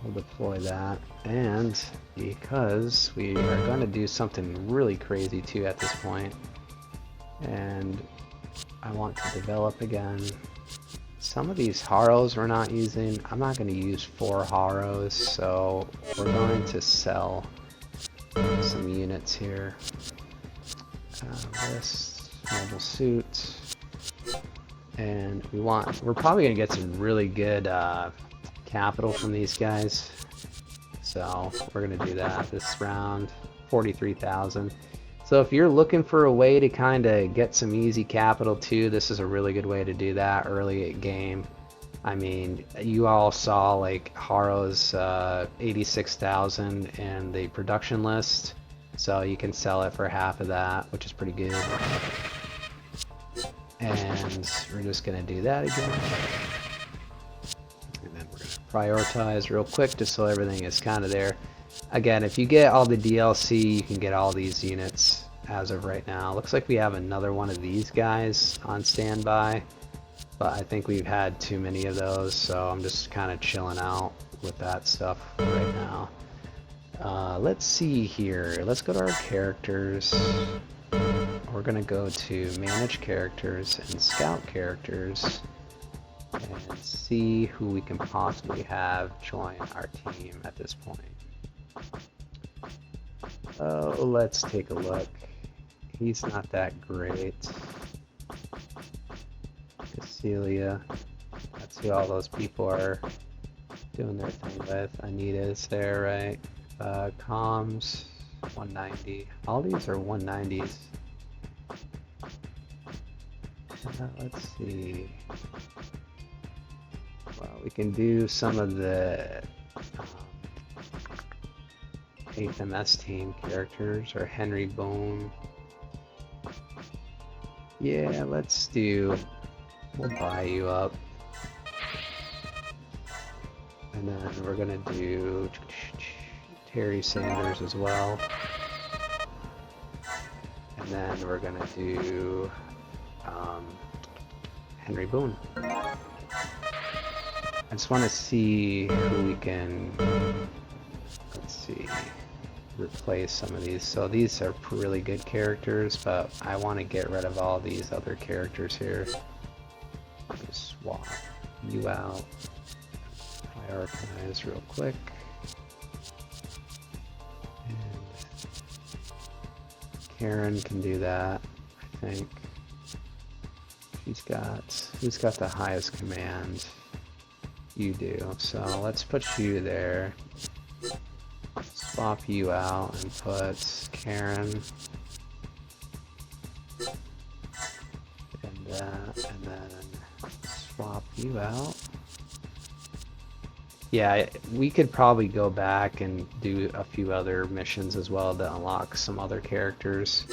We'll deploy that. And because we are going to do something really crazy too at this point, and I want to develop again. Some of these Haros we're not using. I'm not going to use 4 Haros, so we're going to sell some units here. This mobile suit, and we're probably going to get some really good capital from these guys. So we're gonna do that this round. 43,000. So if you're looking for a way to kind of get some easy capital too, this is a really good way to do that early at game. I mean, you all saw like Haro's 86,000 in the production list, so you can sell it for half of that, which is pretty good. And we're just gonna do that again. And then we're gonna prioritize real quick just so everything is kind of there. Again, if you get all the DLC, you can get all these units as of right now. Looks like we have another one of these guys on standby, but I think we've had too many of those, so I'm just kind of chilling out with that stuff right now. Let's see here. Let's go to our characters. We're going to go to Manage Characters and Scout Characters and see who we can possibly have join our team at this point. Oh, let's take a look. He's not that great. Cecilia. That's who all those people are doing their thing with. Anita's there, right? Comms, 190. All these are 190s. Let's see. Well, we can do some of the 8th MS team characters, or Henry Bone. Yeah, let's do... We'll buy you up. And then we're gonna do Terry Sanders as well. And then we're gonna do Henry Boone. I just want to see who we can, let's see, replace some of these. So these are really good characters, but I want to get rid of all these other characters here. Just swap you out, prioritize real quick. And Karen can do that, I think. Who's got the highest command? You do. So let's put you there. Swap you out and put Karen. And that, and then swap you out. Yeah, we could probably go back and do a few other missions as well to unlock some other characters.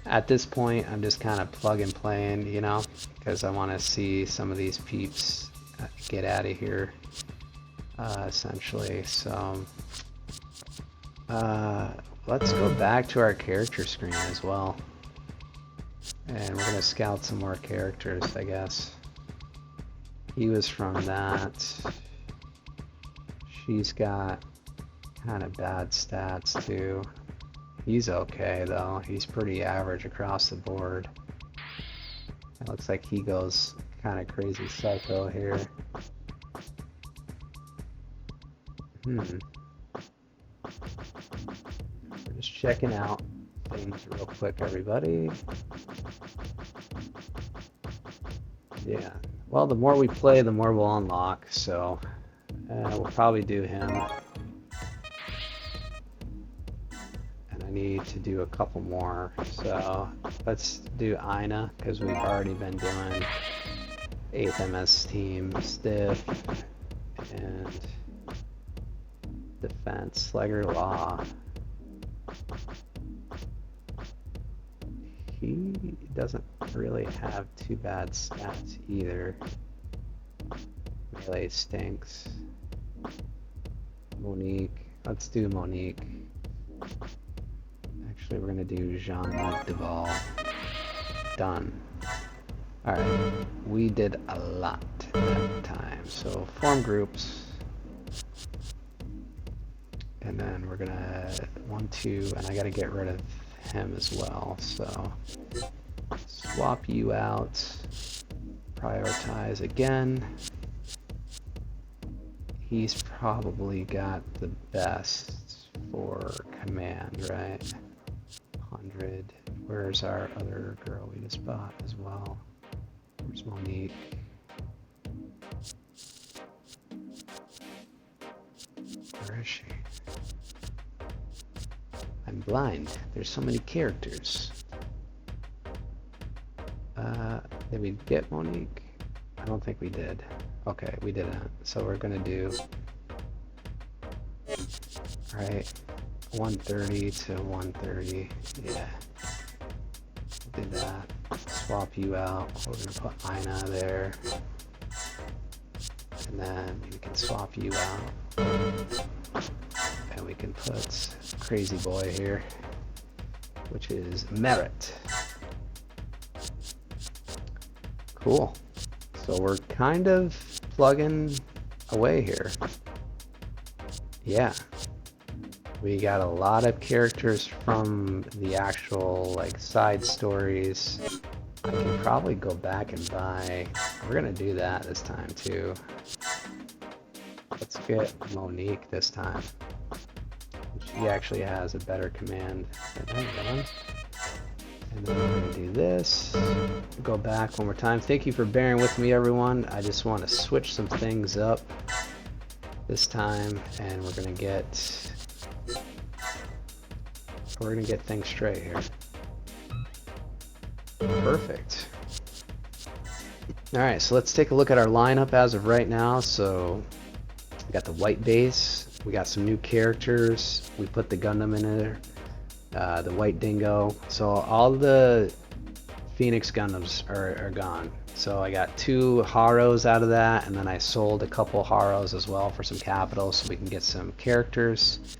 At this point, I'm just kind of plug and playing, you know, because I want to see some of these peeps get out of here, essentially. So, let's go back to our character screen as well. And we're going to scout some more characters, I guess. He was from that. She's got kind of bad stats, too. He's okay, though. He's pretty average across the board. It looks like he goes kind of crazy psycho here. We're just checking out things real quick, everybody. Yeah. Well, the more we play, the more we'll unlock, so we'll probably do him. Need to do a couple more, so let's do Ina because we've already been doing 8th MS team, Stiff, and Defense, Slugger Law. He doesn't really have too bad stats either. Melee stinks. Monique, let's do Monique. Actually, we're gonna do Jean-Luc Duval. Done. Alright, we did a lot that time. So, form groups. And then we're gonna 1, 2, and I gotta get rid of him as well. So, swap you out. Prioritize again. He's probably got the best for command, right? 100. Where's our other girl we just bought as well? Where's Monique? Where is she? I'm blind. There's so many characters. Did we get Monique? I don't think we did. Okay, we didn't. So we're gonna do, right, 130 to 130. Yeah. Do that. Swap you out. We're gonna put Ina there. And then we can swap you out. And we can put Crazy Boy here, which is Merit. Cool. So we're kind of plugging away here. Yeah. We got a lot of characters from the actual like side stories. I can probably go back and buy. We're gonna do that this time too. Let's get Monique this time. She actually has a better command than everyone. And then we're gonna do this. Go back one more time. Thank you for bearing with me, everyone. I just want to switch some things up this time, and we're gonna get things straight here. Perfect. All right, so let's take a look at our lineup as of right now. So we got the white base. We got some new characters. We put the Gundam in there. The white dingo. So all the Phoenix Gundams are gone. So I got 2 Haros out of that, and then I sold a couple Haros as well for some capital so we can get some characters.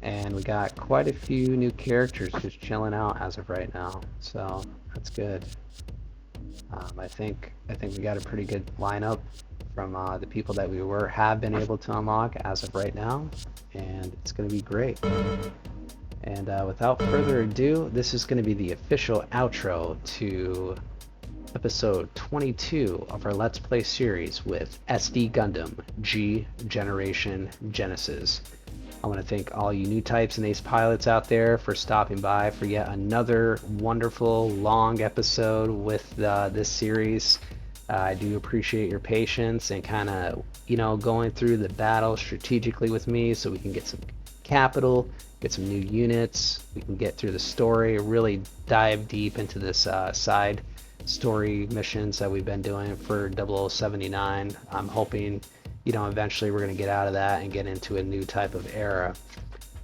And we got quite a few new characters just chilling out as of right now. So that's good. I think we got a pretty good lineup from the people that we have been able to unlock as of right now, and it's going to be great. And without further ado, this is going to be the official outro to episode 22 of our Let's Play series with SD Gundam G Generation Genesis. I want to thank all you new types and ace pilots out there for stopping by for yet another wonderful long episode with this series. I do appreciate your patience and kind of, going through the battle strategically with me so we can get some capital, get some new units, we can get through the story, really dive deep into this side story missions that we've been doing for 0079. I'm hoping, eventually we're going to get out of that and get into a new type of era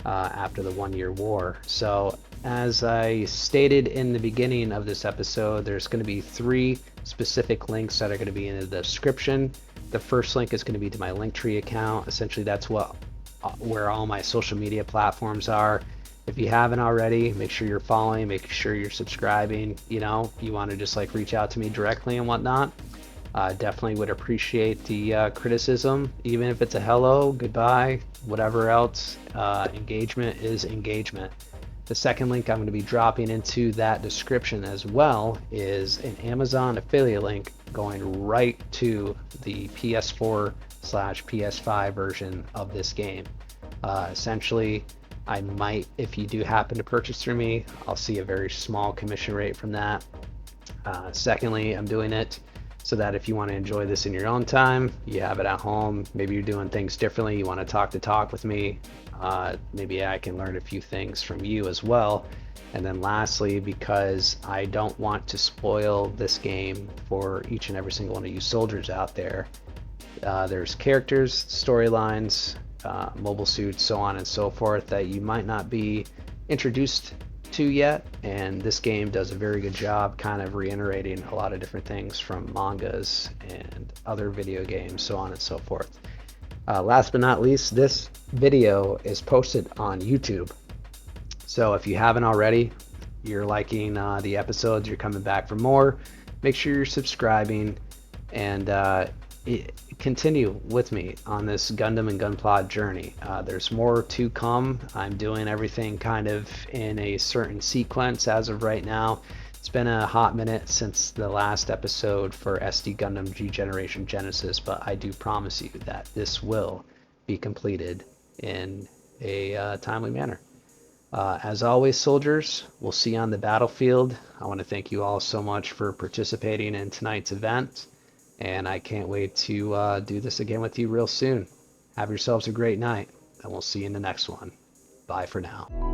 after the 1-year war. So as I stated in the beginning of this episode, there's going to be 3 specific links that are going to be in the description. The first link is going to be to my Linktree account. Essentially that's where all my social media platforms are. If you haven't already, make sure you're following, make sure you're subscribing. You want to just like reach out to me directly and whatnot. Definitely would appreciate the criticism, even if it's a hello, goodbye, whatever else. Engagement is engagement. The second link I'm going to be dropping into that description as well is an Amazon affiliate link going right to the PS4/PS5 version of this game. Essentially, I might, if you do happen to purchase through me, I'll see a very small commission rate from that. Secondly, I'm doing it so that if you want to enjoy this in your own time, you have it at home, maybe you're doing things differently, you want to talk with me, maybe I can learn a few things from you as well. And then lastly, because I don't want to spoil this game for each and every single one of you soldiers out there, there's characters, storylines, mobile suits, so on and so forth that you might not be introduced to yet, and this game does a very good job kind of reiterating a lot of different things from mangas and other video games, so on and so forth. Last but not least, this video is posted on YouTube, so if you haven't already, you're liking the episodes, you're coming back for more, make sure you're subscribing and continue with me on this Gundam and Gunpla journey. There's more to come. I'm doing everything kind of in a certain sequence as of right now. It's been a hot minute since the last episode for SD Gundam G Generation Genesis, but I do promise you that this will be completed in a timely manner. As always, soldiers, we'll see you on the battlefield. I want to thank you all so much for participating in tonight's event, and I can't wait to do this again with you real soon. Have yourselves a great night. and we'll see you in the next one. Bye for now.